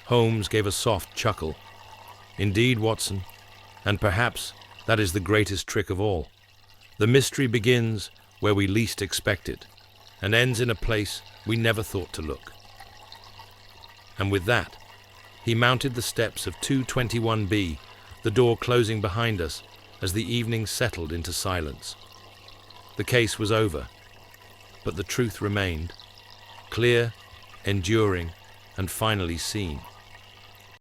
S1: Holmes gave a soft chuckle. "Indeed, Watson, and perhaps that is the greatest trick of all. The mystery begins where we least expect it, and ends in a place we never thought to look." And with that, he mounted the steps of 221B, the door closing behind us as the evening settled into silence. The case was over, but the truth remained, clear, enduring, and finally seen.